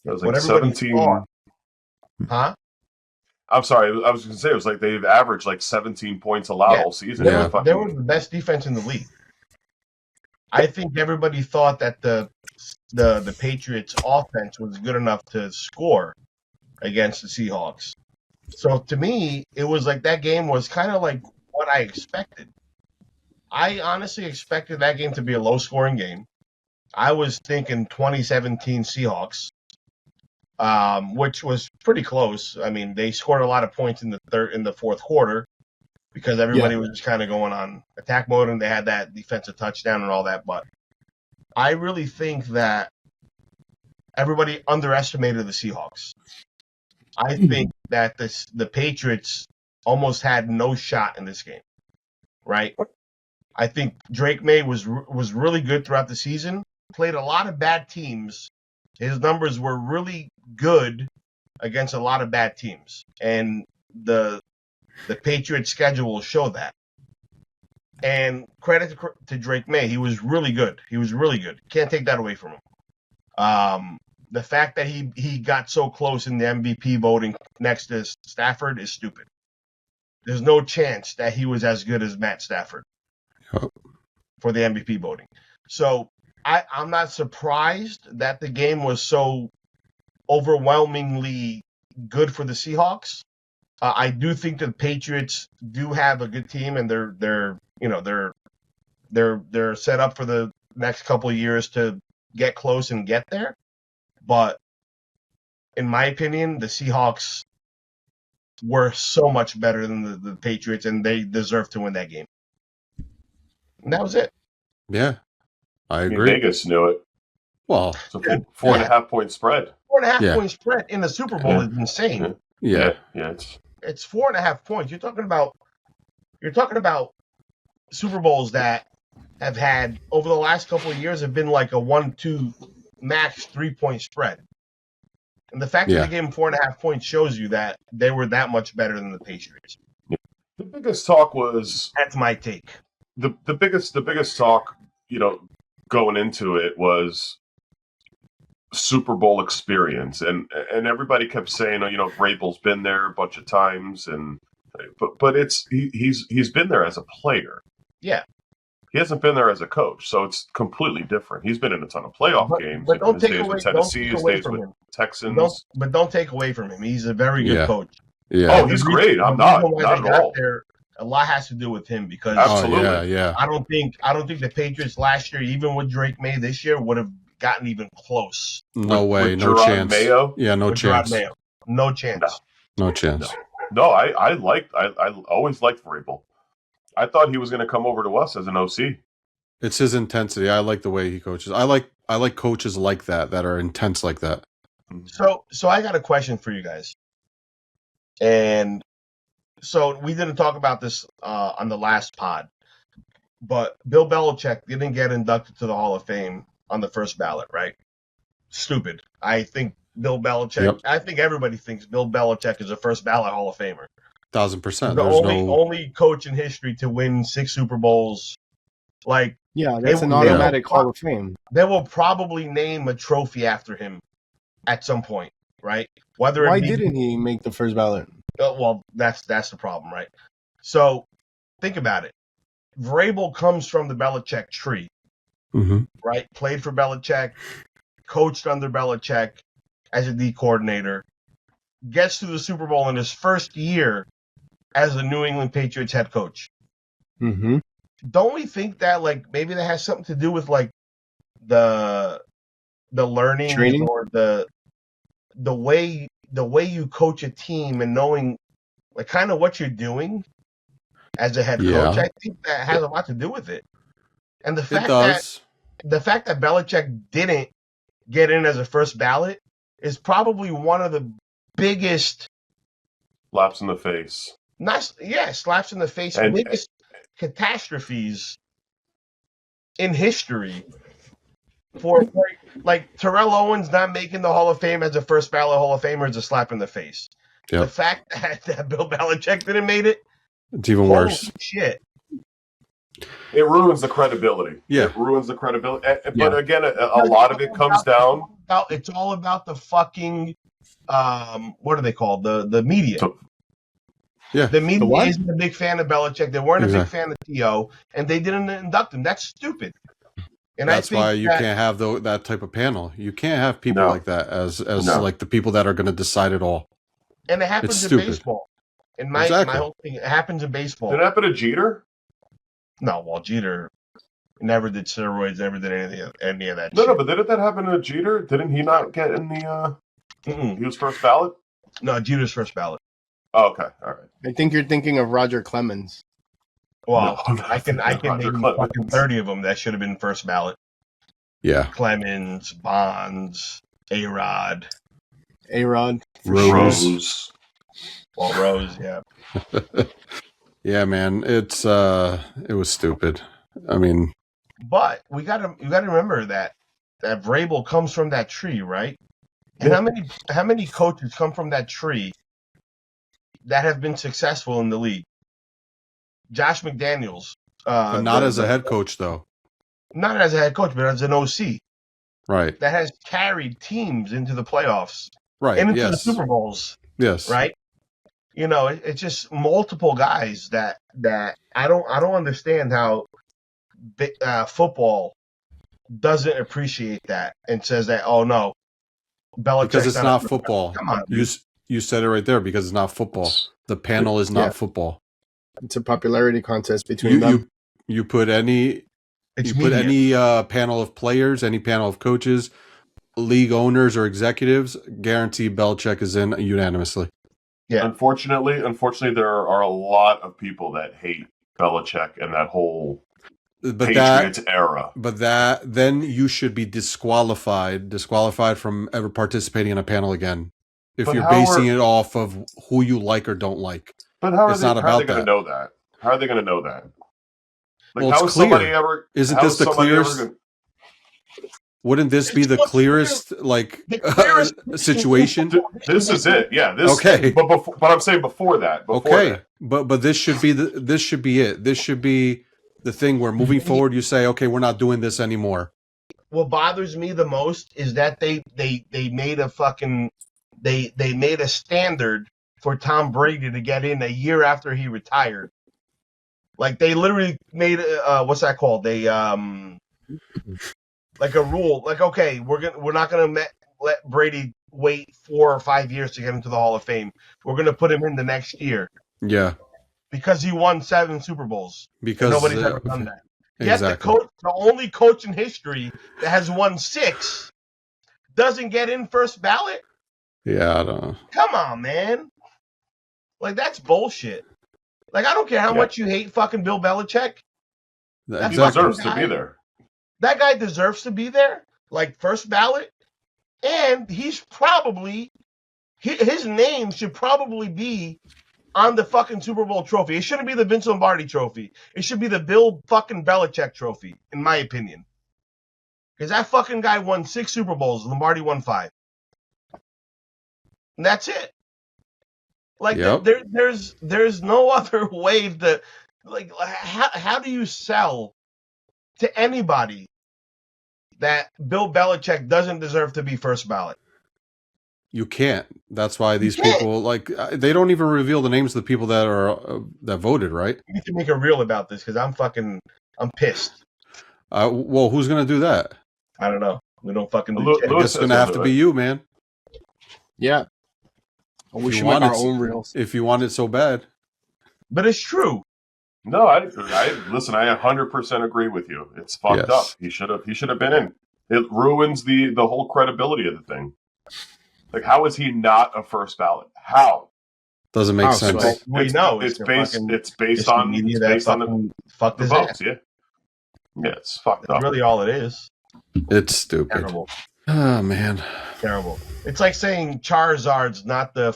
E: It was like 17.
A: Huh?
E: I'm sorry. I was going to say it was like they've averaged like 17 points allowed all season.
B: Yeah.
A: They were the best defense in the league. I think everybody thought that the Patriots offense was good enough to score against the Seahawks. So to me, it was like that game was kind of like what I expected. I honestly expected that game to be a low-scoring game. I was thinking 2017 Seahawks, which was pretty close. I mean, they scored a lot of points in the fourth quarter because everybody was just kind of going on attack mode and they had that defensive touchdown and all that. But I really think that everybody underestimated the Seahawks. I think that the Patriots almost had no shot in this game, right? I think Drake May was really good throughout the season, played a lot of bad teams. His numbers were really good against a lot of bad teams, and the Patriots schedule will show that. And credit to Drake May, he was really good. Can't take that away from him. The fact that he got so close in the MVP voting next to Stafford is stupid. There's no chance that he was as good as Matt Stafford for the MVP voting. So I'm not surprised that the game was so overwhelmingly good for the Seahawks. I do think the Patriots do have a good team, and they're set up for the next couple of years to get close and get there. But in my opinion, the Seahawks were so much better than the Patriots, and they deserve to win that game. And that was it.
B: Yeah, I agree.
E: Vegas knew it.
B: Well,
E: it's a 4.5 point spread.
A: 4.5 point spread in the Super Bowl is insane.
B: Yeah.
A: It's 4.5 points. You're talking about Super Bowls that have had over the last couple of years have been like a 1-2 max 3-point spread. And the fact that they gave them 4.5 points shows you that they were that much better than the Patriots.
E: The biggest talk was
A: that's my take.
E: The biggest talk, going into it was Super Bowl experience, and everybody kept saying, Vrabel's been there a bunch of times, but he's been there as a player.
A: Yeah.
E: He hasn't been there as a coach, so it's completely different. He's been in a ton of playoff games.
A: But don't take
E: days
A: away,
E: with Tennessee, his days with Texans.
A: Don't take away from him. He's a very good coach.
E: Yeah. Oh, he's great. I'm not at all.
A: A lot has to do with him because
E: absolutely.
A: I don't think the Patriots last year, even with Drake May this year, would have gotten even close.
B: No way, no chance.
E: Mayo?
B: Yeah, no chance.
A: No chance.
B: No chance.
E: No, I always liked Vrabel. I thought he was going to come over to us as an OC.
B: It's his intensity. I like the way he coaches. I like coaches like that are intense like that.
A: So I got a question for you guys. And so we didn't talk about this on the last pod, but Bill Belichick didn't get inducted to the Hall of Fame on the first ballot, right? Stupid. I think Bill Belichick.
B: Yep.
A: I think everybody thinks Bill Belichick is a first ballot Hall of Famer.
B: 1,000%.
A: The
B: There's
A: only coach in history to win 6 Super Bowls. Like,
D: Yeah, that's an automatic Hall of Fame.
A: they will probably name a trophy after him at some point, right?
D: Why didn't he make the first ballot?
A: Well, that's the problem, right? So think about it. Vrabel comes from the Belichick tree, right? Played for Belichick, coached under Belichick as a D coordinator, gets to the Super Bowl in his first year as the New England Patriots head coach.
D: Mm-hmm.
A: Don't we think that like maybe that has something to do with like the learning
D: Training?
A: or the way you coach a team and knowing like kind of what you're doing as a head coach? I think that has a lot to do with it. And the fact that Belichick didn't get in as a first ballot is probably one of the biggest
E: slaps in the face.
A: Slaps in the face, biggest catastrophes in history. For like Terrell Owens not making the Hall of Fame as a first ballot Hall of Famer is a slap in the face. Yep. The fact that Bill Belichick didn't make it,
B: it's even worse.
A: Shit.
E: It ruins the credibility.
B: Yeah.
E: It ruins the credibility. But again, a lot of it comes down.
A: It's all about the fucking, what are they called? The media.
B: Yeah.
A: The media isn't a big fan of Belichick. They weren't a big fan of T.O., and they didn't induct him. That's stupid. And
B: that's why you can't have that type of panel. You can't have people like that as like the people that are going to decide it all.
A: And it happens in baseball. In my whole thing, it happens in baseball.
E: Did it happen to Jeter?
A: No, well, Jeter never did steroids, never did any of that.
E: No, but didn't that happen to Jeter? Didn't he not get in the? He was first ballot.
A: No, Jeter's first ballot.
E: Oh, okay, all right.
D: I think you're thinking of Roger Clemens.
A: Well, I can name fucking 30 of them that should have been first ballot.
B: Yeah.
A: Clemens, Bonds, A-Rod.
E: Rose.
A: Well, Rose, yeah.
B: Yeah, man, it was stupid. I mean,
A: but you got to remember that Vrabel comes from that tree, right? And how many coaches come from that tree that have been successful in the league? Josh McDaniels,
B: but not as a head coach, though.
A: Not as a head coach, but as an OC,
B: right? That
A: has carried teams into the playoffs,
B: right?
A: And into the Super Bowls,
B: yes,
A: right? You know, it's just multiple guys that I don't understand how football doesn't appreciate that and says that, oh no, Belichick's
B: because it's not football.
A: Come on,
B: you said it right there, because it's not football. The panel is not football.
D: It's a popularity contest between them.
B: You put any panel of players, any panel of coaches, league owners or executives, guarantee Belichick is in unanimously.
A: Yeah.
E: Unfortunately, there are a lot of people that hate Belichick and that whole Patriots era.
B: But then you should be disqualified from ever participating in a panel again. If you're basing it off of who you like or don't like.
E: But how are they going to know that? How are they going to know that? Like,
B: well,
E: how
B: it's clear.
E: Somebody ever?
B: Isn't this the clearest? Wouldn't this be the clearest situation?
E: This is it. Yeah.
B: Okay.
E: But I'm saying before that.
B: But this should be this should be it. This should be the thing where moving forward you say, okay, we're not doing this anymore.
A: What bothers me the most is that they made a fucking they made a standard for Tom Brady to get in a year after he retired. Like they literally made what's that called? They like a rule. Like, okay, we're not gonna let Brady wait 4 or 5 years to get into the Hall of Fame. We're gonna put him in the next year.
B: Yeah.
A: Because he won 7 Super Bowls.
B: Because
A: nobody's ever done that.
B: Exactly.
A: Yet the only coach in history that has won 6 doesn't get in first ballot.
B: Yeah, I don't know.
A: Come on, man. Like, that's bullshit. Like, I don't care how much you hate fucking Bill Belichick.
E: He deserves to be there.
A: That guy deserves to be there. Like, first ballot. And he's probably his name should probably be on the fucking Super Bowl trophy. It shouldn't be the Vince Lombardi trophy. It should be the Bill fucking Belichick trophy, in my opinion. Because that fucking guy won 6 Super Bowls. Lombardi won 5. And that's it. Like, there's no other way to, like, how do you sell to anybody that Bill Belichick doesn't deserve to be first ballot?
B: You can't. That's why these people, like, they don't even reveal the names of the people that are that voted, right?
A: You need to make a reel about this because I'm pissed.
B: Well, who's gonna do that?
A: I don't know. We don't fucking do shit.
B: It's gonna have to be you, man.
D: Yeah. We should make our own reels.
B: If you want it so bad.
A: But it's true.
E: No, I listen. I 100% agree with you. It's fucked up. He should have been in. It ruins the whole credibility of the thing. Like, how is he not a first ballot? How?
B: Doesn't make sense.
A: So we know
E: it's based on the votes. Yeah, it's fucked up.
A: That's really all it is.
B: It's stupid.
A: Terrible.
B: Oh man,
A: terrible. It's like saying Charizard's not the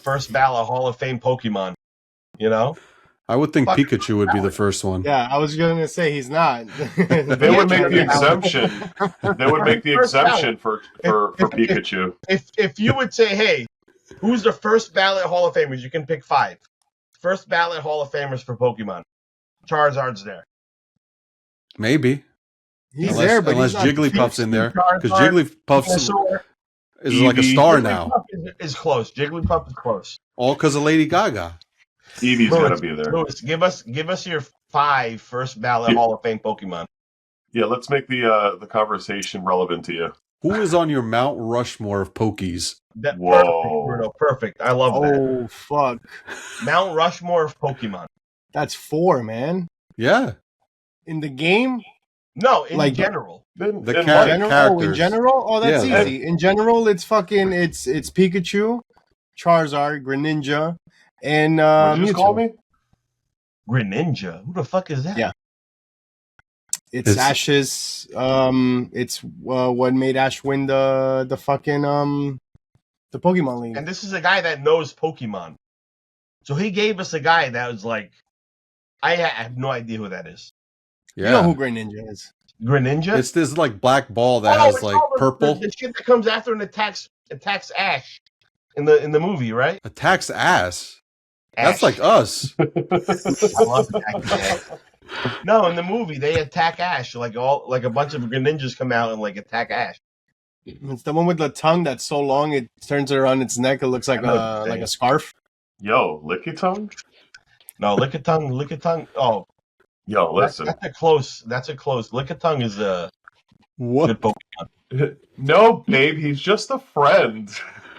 A: first ballot Hall of Fame Pokemon. You know?
B: I would think Pikachu would be the first one.
D: Yeah, I was going to say he's not.
E: They would make the exemption. They would make the exemption for Pikachu.
A: If you would say, hey, who's the first ballot Hall of Famers? You can pick 5. First ballot Hall of Famers for Pokemon. Charizard's there.
B: Maybe.
D: He's there, but
B: unless Jigglypuff's in there. Because Jigglypuff's is like a star now.
A: Is close. Jigglypuff is close.
B: All because of Lady Gaga.
E: Eevee's got to be there.
A: Lewis, give us your 5 first ballot Hall of Fame Pokemon.
E: Yeah, let's make the conversation relevant to you.
B: Who is on your Mount Rushmore of Pokies?
E: Whoa.
A: Perfect, Bruno. Perfect. I love that.
D: Oh, fuck.
A: Mount Rushmore of Pokemon.
D: That's 4, man.
B: Yeah.
D: In the game?
A: No, in general.
B: In
D: general? Oh, that's easy. In general, it's Pikachu, Charizard, Greninja, and
E: Mewtwo. Just call me?
A: Greninja? Who the fuck is that?
D: Yeah. It's Ash's. It's what made Ash win the fucking the Pokemon League.
A: And this is a guy that knows Pokemon. So he gave us a guy that was like, I have no idea who that is.
B: Yeah.
D: You know who Greninja is?
A: Greninja?
B: It's this like black ball that has like purple.
A: The shit that comes after and attacks Ash in the movie, right?
B: Attacks ass.
A: Ash.
B: That's like us.
A: I love attacking Ash. No, in the movie they attack Ash. Like a bunch of Greninjas come out and like attack Ash.
D: It's the one with the tongue that's so long it turns it around its neck. It looks like a scarf.
E: Yo, Lickitung?
A: No, Lickitung. Oh,
E: yo, listen.
A: That's a close. Lickitung is a good Pokemon.
E: No, babe, he's just a friend.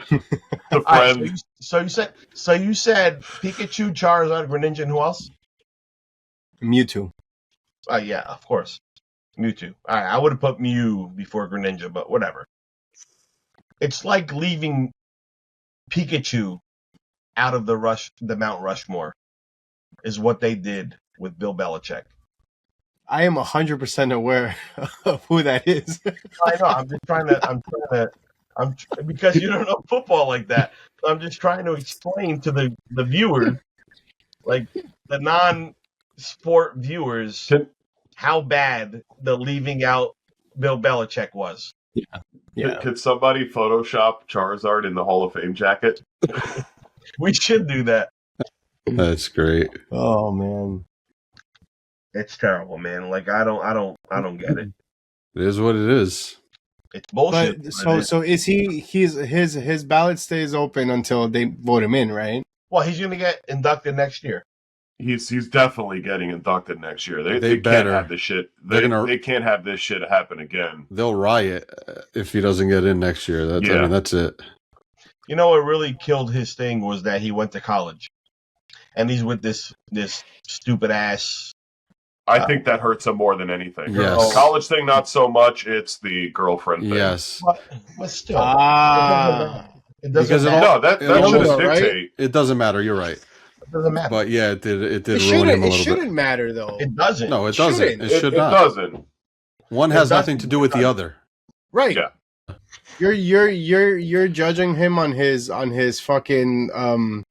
E: The friend.
A: Right, so you said Pikachu, Charizard, Greninja, and who else?
D: Mewtwo.
A: Yeah, of course. Mewtwo. All right, I would have put Mew before Greninja, but whatever. It's like leaving Pikachu out of the Mount Rushmore is what they did with Bill Belichick.
D: I am 100% aware of who that is.
A: I know. I'm just trying to. Because you don't know football like that. I'm just trying to explain to the viewers, like the non-sport viewers, how bad the leaving out Bill Belichick was.
D: Yeah.
E: Could somebody Photoshop Charizard in the Hall of Fame jacket?
A: We should do that.
B: That's great.
D: Oh man,
A: it's terrible, man. Like I don't get it.
B: It is what it is.
A: It's bullshit.
D: But, so is his ballot stays open until they vote him in, right?
A: Well, he's gonna get inducted next year.
E: He's definitely getting inducted next year. They
B: better
E: can't have this shit. They can't have this shit happen again.
B: They'll riot if he doesn't get in next year. I mean, that's it.
A: You know what really killed his thing was that he went to college, and he's with this stupid ass.
E: I think that hurts him more than anything.
B: Yes.
E: The college thing, not so much. It's the girlfriend thing.
B: Yes.
A: But still.
B: It doesn't
E: matter. That should dictate.
B: Right? It doesn't matter. You're right.
A: It doesn't matter.
B: But yeah, it did ruin him a little bit.
D: It shouldn't matter, though.
A: It doesn't.
B: No, it doesn't. It should not.
E: It doesn't.
B: One has nothing to do with the other.
D: Right.
E: Yeah.
D: You're judging him on his fucking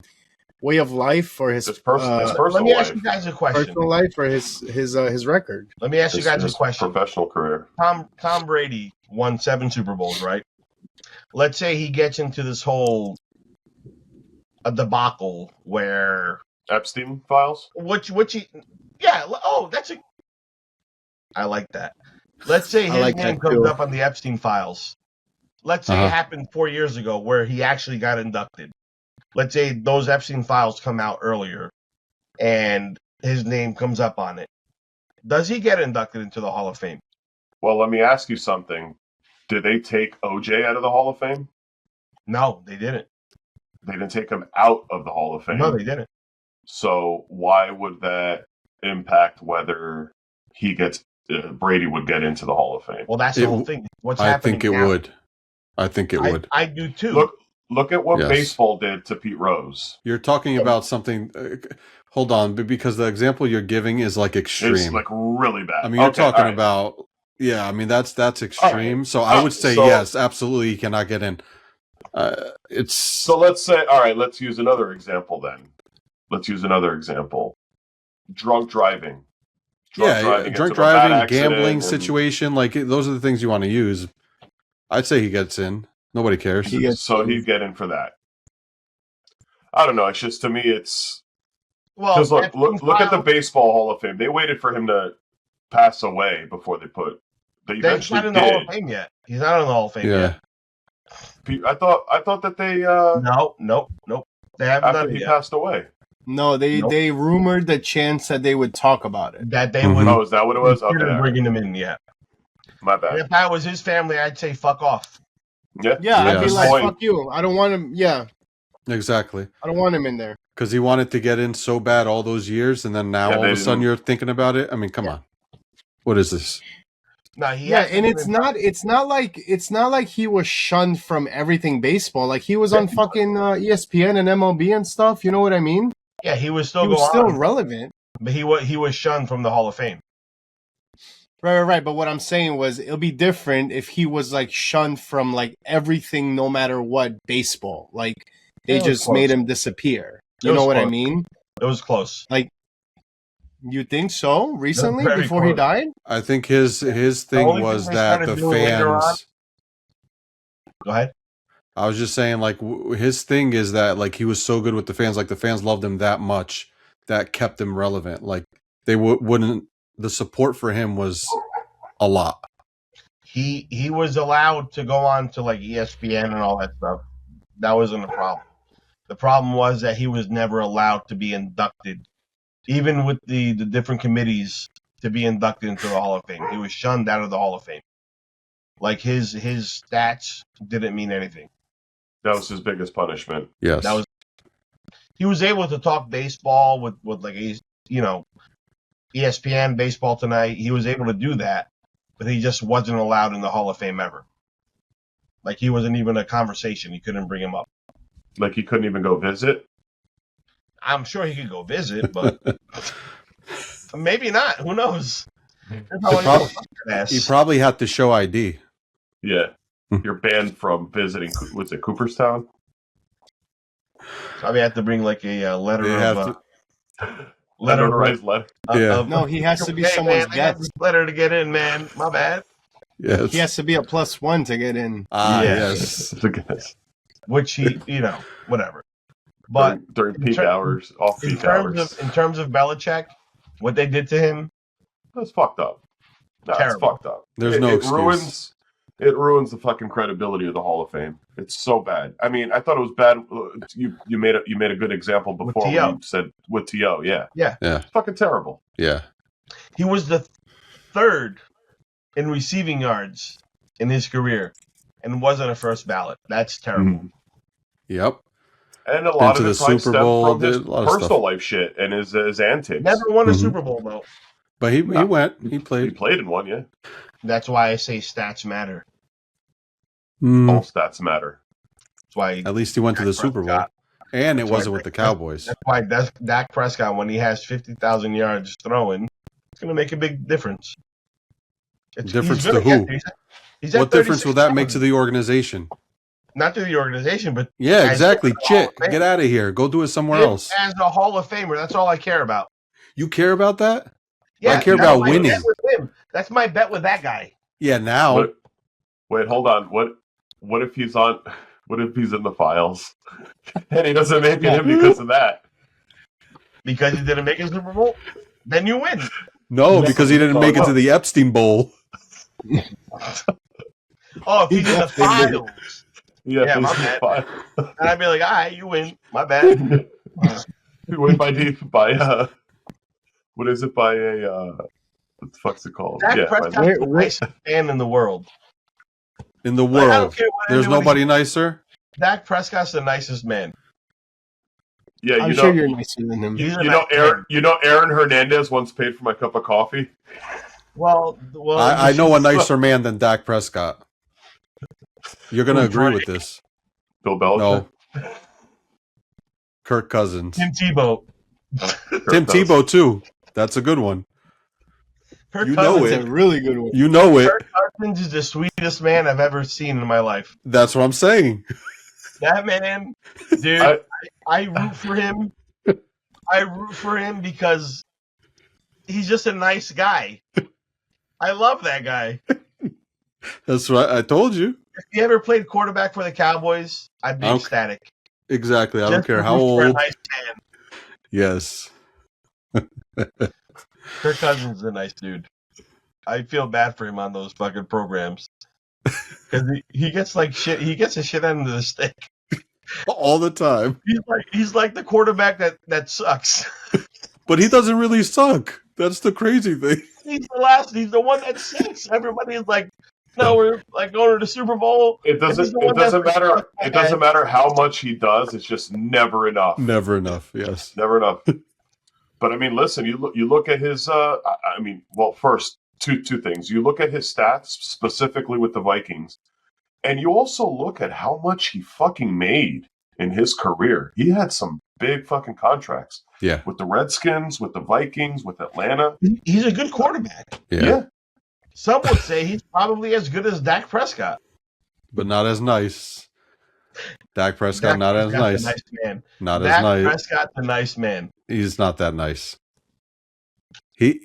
D: way of life or his
E: His personal
A: Let me ask
E: life,
A: you guys a question.
D: personal life or his record.
A: Let me ask you guys a
E: his
A: question.
E: professional career.
A: Tom Brady won 7 Super Bowls, right? Let's say he gets into this whole a debacle where
E: Epstein files.
A: I like that. Let's say
D: I
A: his
D: like
A: name
D: that
A: comes
D: too.
A: up on the Epstein files. Let's say it happened 4 years ago where he actually got inducted. Let's say those Epstein files come out earlier and his name comes up on it. Does he get inducted into the Hall of Fame?
E: Well, let me ask you something. Did they take OJ out of the Hall of Fame?
A: No, they didn't.
E: They didn't take him out of the Hall of Fame.
A: No, they didn't.
E: So why would that impact whether Brady would get into the Hall of Fame?
A: Well, that's the whole thing. What's
B: I
A: happening
B: think it
A: now?
B: would. I think it would.
A: I do too.
E: Look at what
B: Yes.
E: baseball did to Pete Rose.
B: You're talking about something. Hold on, because the example you're giving is like extreme.
E: It's like really bad.
B: I mean, you're talking
E: right.
B: about. Yeah, I mean that's extreme.
E: Right.
B: So I would say yes, absolutely, he cannot get in.
E: So let's say, all right, let's use another example then. Drunk driving.
B: Drunk driving, gambling situation, like those are the things you want to use. I'd say he gets in. Nobody cares.
E: He'd get in for that. I don't know. It's just, to me, it's
A: well,
E: because look at the Baseball Hall of Fame. They waited for him to pass away before they put. They eventually
A: not in the Hall of Fame yet. He's not in the Hall of Fame yet.
E: I thought that they.
A: Nope. They haven't
E: after
A: done it
E: he
A: yet.
E: passed away.
D: No, they rumored the chance that they would talk about it.
A: That they would.
E: Oh, is that what it was?
A: Consider
E: Okay,
A: bringing him in yet.
E: my bad.
A: And if I was his family, I'd say fuck off.
E: Yeah,
D: I'd be
B: Yes.
D: like, fuck you. I don't want him. Yeah,
B: Exactly.
D: I don't want him in there.
B: Because he wanted to get in so bad all those years, and then now all of a sudden you're thinking about it. I mean, come on. What is this?
A: No,
D: and it's not like he was shunned from everything baseball. Like he was on fucking ESPN and MLB and stuff. You know what I mean?
A: Yeah, he was still
D: relevant.
A: But he was shunned from the Hall of Fame.
D: Right. But what I'm saying was, it'll be different if he was like shunned from like everything, no matter what, baseball. Like they just made him disappear. You know what I mean?
A: It was close.
D: Like, you think so? Recently,
A: Very
D: before
A: close.
D: he died?
B: I think his thing was that the fans.
A: Go ahead.
B: I was just saying, like, his thing is that, like, he was so good with the fans. Like, the fans loved him that much that kept him relevant. Like, they wouldn't. The support for him was a lot.
A: He was allowed to go on to like ESPN and all that stuff. That wasn't a problem. The problem was that he was never allowed to be inducted, even with the different committees, to be inducted into the Hall of Fame. He was shunned out of the Hall of Fame. Like his stats didn't mean anything.
E: That was his biggest punishment.
B: Yes.
A: He was able to talk baseball with like ESPN Baseball Tonight. He was able to do that, but he just wasn't allowed in the Hall of Fame ever. Like he wasn't even a conversation. You couldn't bring him up.
E: Like he couldn't even go visit?
A: I'm sure he could go visit, but maybe not. Who knows?
B: He probably had to show ID.
E: Yeah. You're banned from visiting, what's it, Cooperstown?
A: Probably have to bring like a letter
E: letter.
D: No, he has to be someone's guest.
A: I got this letter to get in, man. My bad.
B: Yes.
D: He has to be a +1 to get in.
B: Yes.
A: Which he, whatever. But
E: during peak hours, off peak hours.
A: In terms of Belichick, what they did to him,
E: that's fucked up. No, it's fucked up.
B: There's no excuse.
E: It ruins the fucking credibility of the Hall of Fame. It's so bad. I mean, I thought it was bad. You made a good example before when you said with T.O. Yeah. It's fucking terrible.
B: Yeah.
A: He was the third in receiving yards in his career and wasn't a first ballot. That's terrible.
E: Mm-hmm.
B: Yep.
E: And a lot of it
B: Super Bowl,
E: from his personal life shit and his antics.
A: Never won a Super Bowl though.
B: But he went. He played.
E: He played in one, yeah.
A: That's why I say stats matter.
E: All stats matter.
A: That's why.
B: At least he went to the Super Bowl, and it wasn't with the Cowboys.
A: That's why Dak Prescott, when he has 50,000 yards throwing, it's going to make a big difference.
B: Difference to who?
A: He's at
B: What difference will that make
A: 36,000.
B: to the organization?
A: Not to the organization, but
B: Yeah,
A: as
B: exactly.
A: a Hall
B: Chit,
A: of Fame.
B: get out of here. Go do it somewhere
A: Him
B: else.
A: as a Hall of Famer, that's all I care about.
B: You care about that?
A: Yeah,
B: I care
A: that's
B: about
A: my
B: winning.
A: bet with him. That's my bet with that guy.
B: Yeah, now.
E: Wait, hold on. What if he's on? What if he's in the files and he doesn't make it in because of that?
A: Because he didn't make a Super Bowl, then you win.
B: No, because he didn't make it to the Epstein Bowl.
A: Oh, if he's in the files,
E: Yeah,
A: my bad. And I'd be like, all right, you win. My bad.
E: You win by what is it by a what the fuck's it called?
A: Dak Prescott's the nicest man in the world.
B: In the
A: Like, I don't
B: world.
A: care what
B: There's
A: anybody
B: nobody
A: says.
B: nicer?
A: Dak Prescott's the nicest man.
E: Yeah,
D: I'm sure you're nicer than him.
A: He's a
E: You know,
A: nice
E: Aaron.
A: man.
E: You know, Aaron Hernandez once paid for my cup of coffee.
A: Well,
B: I know a nicer man than Dak Prescott. You're going to agree with this.
E: Bill Belichick.
B: No. Kirk Cousins.
A: Tim Tebow.
B: Tim Tebow, too. That's a good one.
A: Kirk
B: You know
A: Cousins,
B: it.
D: That's a really good one.
B: You know it.
A: Kirk Cousins is the sweetest man I've ever seen in my life.
B: That's what I'm saying.
A: That man, dude, I root for him. I root for him because he's just a nice guy. I love that guy.
B: That's right. I told you.
A: If he ever played quarterback for the Cowboys, I'd be ecstatic.
B: Exactly. I don't
A: Just
B: care
A: to
B: how
A: root for a
B: old.
A: nice man.
B: Yes.
A: Kirk Cousins is a nice dude. I feel bad for him on those fucking programs because he gets like shit. He gets a shit end of the stick.
B: All the time.
A: He's like the quarterback that sucks.
B: But he doesn't really suck. That's the crazy thing.
A: He's the one that sucks. Everybody's like, no, we're like going to the Super Bowl.
E: It doesn't matter. It doesn't matter how much he does. It's just never enough.
B: Never enough. Yes.
E: Never enough. But I mean, listen. You look at his. First two things. You look at his stats specifically with the Vikings, and you also look at how much he fucking made in his career. He had some big fucking contracts.
B: Yeah.
E: With the Redskins, with the Vikings, with Atlanta.
A: He's a good quarterback.
B: Yeah.
A: Some would say he's probably as good as Dak Prescott.
B: But not as nice. Dak Prescott, not as nice.
A: Nice man.
B: Not
A: Dak
B: as nice.
A: Prescott, the nice man.
B: He's not that nice. He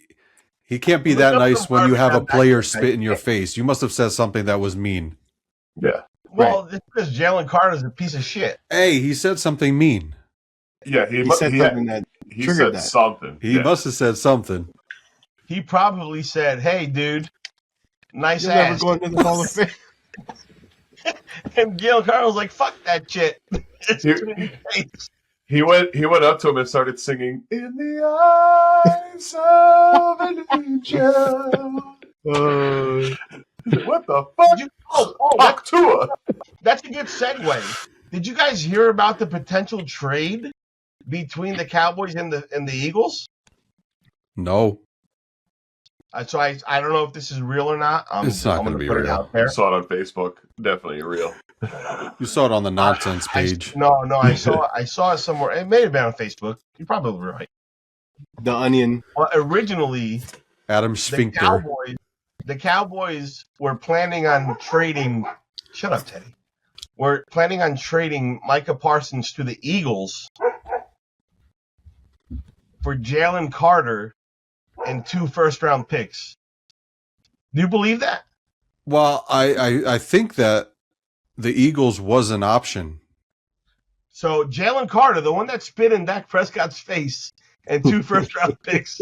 B: can't be
A: Look
B: that
A: up
B: nice
A: the
B: when you
A: word
B: have a
A: about
B: player
A: Dak
B: spit in your
A: Prescott.
B: face. You must have said something that was mean.
E: Yeah.
A: Well, it's because Jalen Carter's a piece of shit.
B: Hey, he said something mean.
E: Yeah,
D: He said something that
E: he
D: triggered
E: said
D: that.
E: something.
B: He must have said something.
A: He probably said, "Hey, dude, nice
D: You're never
A: ass."
D: going to the Hall of Fame.
A: And Jalen Carter was like, "Fuck that shit." It's
E: He-
A: too many things.
E: He went up to him and started singing "In the Eyes of an Angel." What the fuck? Fuck Tua.
A: That's a good segue. Did you guys hear about the potential trade between the Cowboys and the Eagles?
B: No.
A: So I don't know if this is real or not.
B: It's not gonna
A: gonna
B: be
A: put it
B: real.
A: out there.
E: I saw it on Facebook. Definitely real.
B: You saw it on the nonsense page.
A: No, I saw it somewhere. It may have been on Facebook. You're probably right.
D: The Onion.
A: Well, originally,
B: Adam
A: the
B: Sphincter.
A: Cowboys were planning on trading. Shut up, Teddy. We're planning on trading Micah Parsons to the Eagles for Jalen Carter and 2 first-round picks. Do you believe that?
B: Well, I think that the Eagles was an option.
A: So Jalen Carter, the one that spit in Dak Prescott's face, and 2 first-round picks.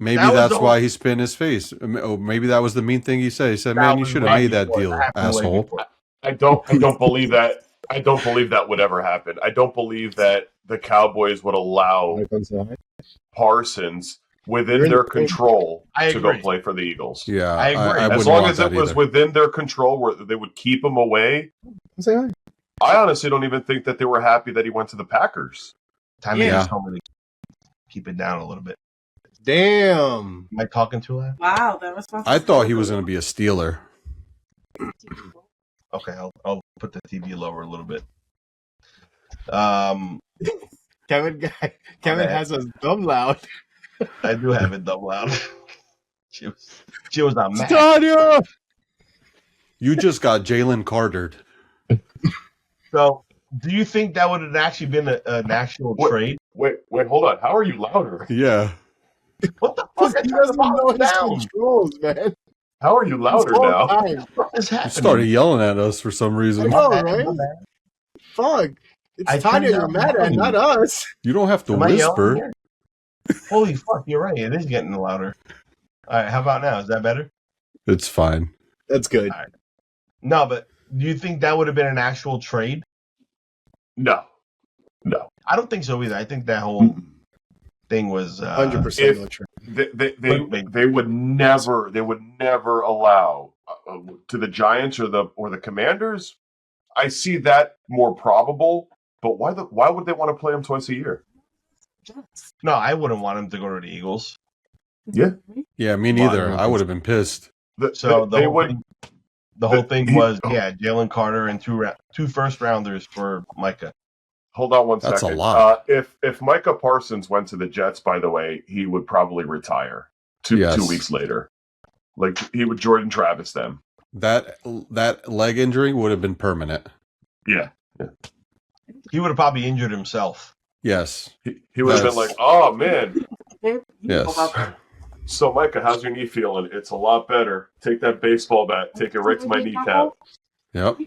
B: Maybe
A: That was
B: that's
A: the
B: why
A: whole-
B: he spit in his face. Or maybe that was the mean thing he said. He said,
A: That
B: "Man, you
A: was
B: should have
A: way
B: made that
A: before.
B: deal,
A: That happened way
B: asshole."
A: before.
E: I don't believe that. I don't believe that would ever happen. I don't believe that the Cowboys would allow Parsons within their control
A: I
E: to go
A: agree.
E: play for the Eagles.
B: Yeah,
A: I agree.
B: I
E: As
B: wouldn't
E: long
B: want
E: as it
B: that
E: was
B: either.
E: within their control, where they would keep him away.
D: Say hi.
E: I honestly don't even think that they were happy that he went to the Packers.
A: Time
B: Yeah.
A: to tell me to keep it down a little bit.
D: Damn.
A: Am I talking too loud?
F: Wow, that was supposed
B: I thought he was going to be a Steeler.
A: Okay, I'll put the TV lower a little bit.
D: Kevin
A: bad.
D: has us dumb loud.
A: I do have it double out. She was on Mac.
D: Stadia!
B: You just got Jalen Cartered.
A: So, do you think that would have actually been an actual trade?
E: Wait, hold on. How are you louder?
B: Yeah.
A: What the fuck? I
D: He
A: turned the
D: doesn't know
A: volume
D: his
A: down.
D: controls, man.
E: How are you louder
D: This whole
E: now?
D: time.
A: What is
B: You
A: happening?
B: started yelling at us for some
D: I
B: reason.
D: know,
A: My
D: right?
A: bad.
D: Fuck. It's
A: I
D: Tanya
A: turned
D: you're
A: down the
D: mad at,
A: volume.
D: not us.
B: You don't have to
A: Am I yelling
B: whisper.
A: here? Holy fuck, you're right. It is getting louder. All right, how about now? Is that better?
B: It's fine.
D: That's good.
A: No, but do you think that would have been an actual trade?
E: No.
A: I don't think so either. I think that whole thing was
D: 100%
E: if-
D: no trade.
E: They would never allow to the Giants or the Commanders. I see that more probable, but why would they want to play them twice a year?
A: No, I wouldn't want him to go to the Eagles.
E: Yeah,
B: Yeah, me neither. I would have been pissed.
A: So
E: they would.
A: The whole thing
E: he-
A: was, Jalen Carter and two first rounders for Micah.
E: Hold on one second.
B: That's a lot.
E: If Micah Parsons went to the Jets, by the way, he would probably retire two weeks later. Like he would Jordan Travis them.
B: That leg injury would have been permanent.
E: Yeah.
A: He would have probably injured himself.
B: Yes.
E: He would have been like, oh man.
B: Yes.
E: So Micah, how's your knee feeling? It's a lot better. Take that baseball bat, take it right to my kneecap.
B: Yep.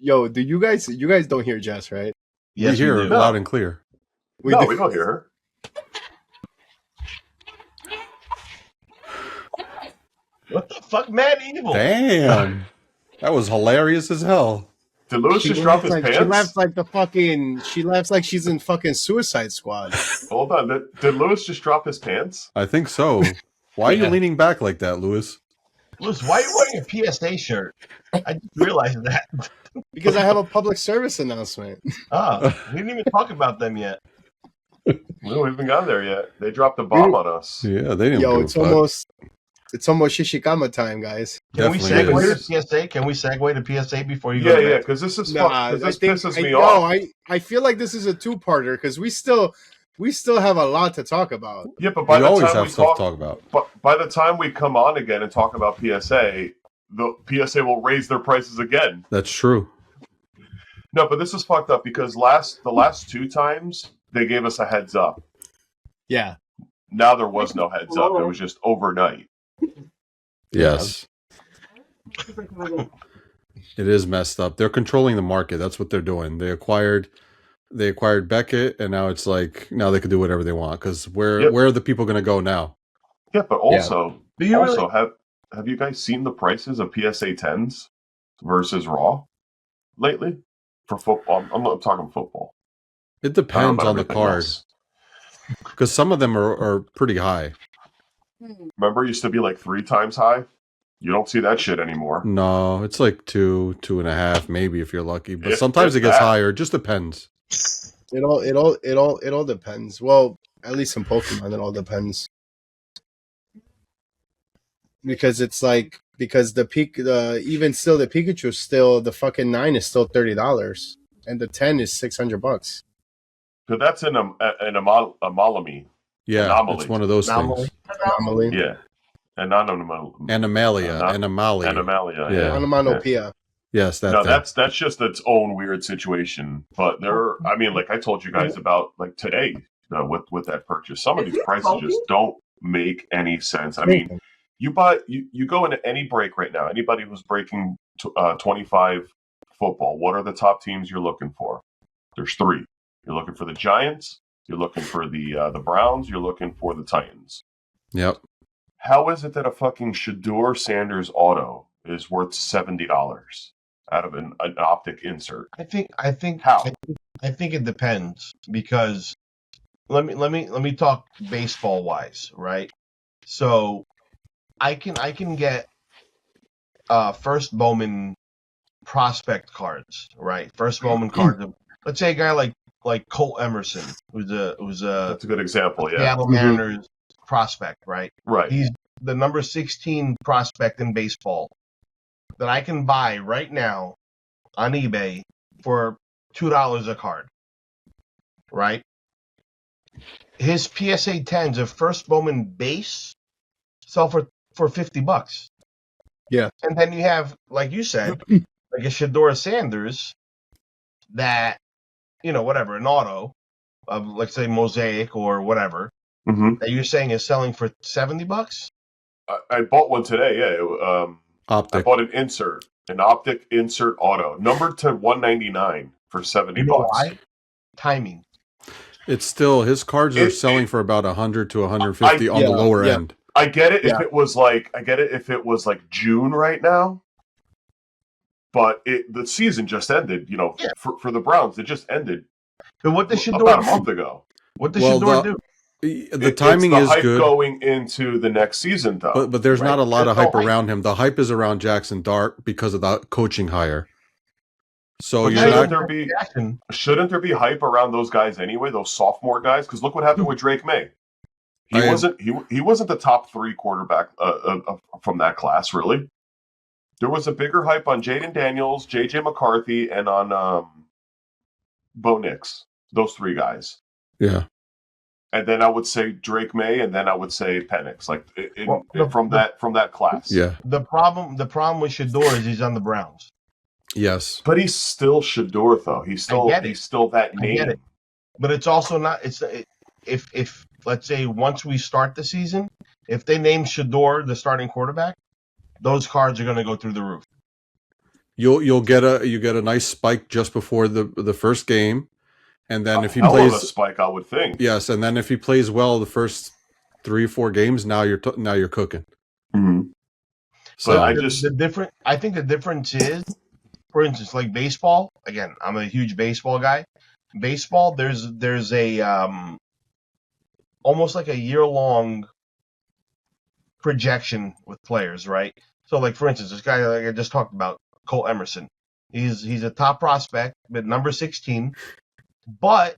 D: Yo, do you guys don't hear Jess, right?
A: Yes,
B: we hear
A: we
B: it
A: do.
B: loud and clear.
E: We don't hear her.
A: What the fuck, man? Evil.
B: Damn. That was hilarious as hell.
E: Did Lewis just drop his pants?
D: She laughs like she laughs like she's in fucking Suicide Squad.
E: Hold on. Did Lewis just drop his pants?
B: I think so. Why are you leaning back like that, Lewis?
A: Lewis, why are you wearing a PSA shirt? I just realized that.
D: Because I have a public service announcement.
A: We didn't even talk about them yet.
E: We haven't even gone there yet. They dropped a bomb on us.
B: Yeah, they didn't.
D: Yo,
B: give a fuck.
D: it's almost Shishikama time, guys.
A: Can we
B: Definitely
A: segue
B: is.
A: to PSA? Can we segue to PSA before you go?
E: Yeah, because this is fun. This pisses me
D: no,
E: off.
D: I feel like this is a two-parter because we still have a lot to talk about.
E: Yeah, but by
B: We
E: the
B: always
E: time
B: have
E: we
B: stuff to talk about.
E: But by the time we come on again and talk about PSA, the PSA will raise their prices again.
B: That's true.
E: No, but this is fucked up because the last two times they gave us a heads up.
D: Yeah.
E: Now there was no heads up. It was just overnight.
B: Yes. It is messed up. They're controlling the market. That's what they're doing. They acquired Beckett, and now it's like now they can do whatever they want. Because where are the people going to go now?
E: Yeah, but also,
A: really?
E: have you guys seen the prices of PSA 10s versus Raw lately for football? I'm talking football.
B: It depends on the
E: everything
B: card.
E: else.
B: Because some of them are pretty high.
E: Remember, it used to be like 3 times high. You don't see that shit anymore.
B: No, it's like 2.5, maybe if you're lucky. But
E: If
B: sometimes it gets
E: that.
B: higher. It just depends.
D: It all depends. Well, at least in Pokemon, it all depends. Because it's like even still the Pikachu still the fucking 9 is still $30 and the 10 is $600.
E: So that's an amalamy.
B: Yeah,
E: Anomaly.
B: it's one of those
A: Anomaly.
B: things.
D: Anomaly.
E: Yeah. Anomaly.
B: Animalia.
E: Animalia.
B: Yeah.
D: Onomatopoeia.
B: Yes, that
E: No,
B: thing.
E: that's just its own weird situation. But like I told you guys about like today with that purchase, some of these prices just don't make any sense. I mean, you go into any break right now. Anybody who's breaking 25 football, what are the top teams you're looking for? There's 3. You're looking for the Giants. You're looking for the Browns. You're looking for the Titans.
B: Yep.
E: How is it that a fucking Shador Sanders auto is worth $70 out of an optic insert?
A: I think
E: How?
A: I think it depends because let me talk baseball wise, right? So I can get first Bowman prospect cards, right? First Bowman cards. Let's say a guy like Cole Emerson, who's a
E: That's a good example. Yeah.
A: Seattle Mariners prospect, right?
E: Right.
A: He's the number 16 prospect in baseball that I can buy right now on eBay for $2 a card, right? His PSA 10s of first Bowman base sell for $50.
D: Yeah.
A: And then you have, like you said, like a Shador Sanders that, whatever, an auto of, let's say, Mosaic or whatever, that you're saying is selling for $70?
E: I bought one today. Yeah,
B: Optic.
E: I bought an optic insert auto, numbered to 199 for $70.
A: You know why? Timing.
B: It's still his cards are selling for about 100 to 150 on the lower end.
E: I get it if it was like June right now, but the season just ended. For the Browns, it just ended.
A: But what does Shador
E: about a month ago?
A: What does Shador do?
B: The timing
E: it's the
B: is
E: hype
B: good
E: going into the next season, though.
B: But there's not a lot of hype around him. The hype is around Jackson Dart because of the coaching hire. So
E: shouldn't there be hype around those guys anyway? Those sophomore guys, because look what happened with Drake May. He wasn't the top 3 quarterback from that class, really. There was a bigger hype on Jaden Daniels, JJ McCarthy, and on Bo Nix. Those 3 guys.
B: Yeah.
E: And then I would say Drake May, and then I would say Penix, from that class.
B: Yeah.
A: The problem with Shador is he's on the Browns.
B: Yes.
E: But he's still Shador, though. He's still that name.
A: I get it. But it's also not. If let's say once we start the season, if they name Shador the starting quarterback, those cards are going to go through the roof.
B: You'll get a nice spike just before the first game, and then if he
E: plays
B: plays
E: a spike, I would think.
B: Yes, and then if he plays well the first 3 or 4 games, now you're cooking.
E: Mm-hmm.
B: So
E: I
A: think the difference is, for instance, like baseball. Again, I'm a huge baseball guy. Baseball, there's a almost like a year-long projection with players, right? So, like for instance, this guy like I just talked about, Cole Emerson. He's a top prospect, but number 16. But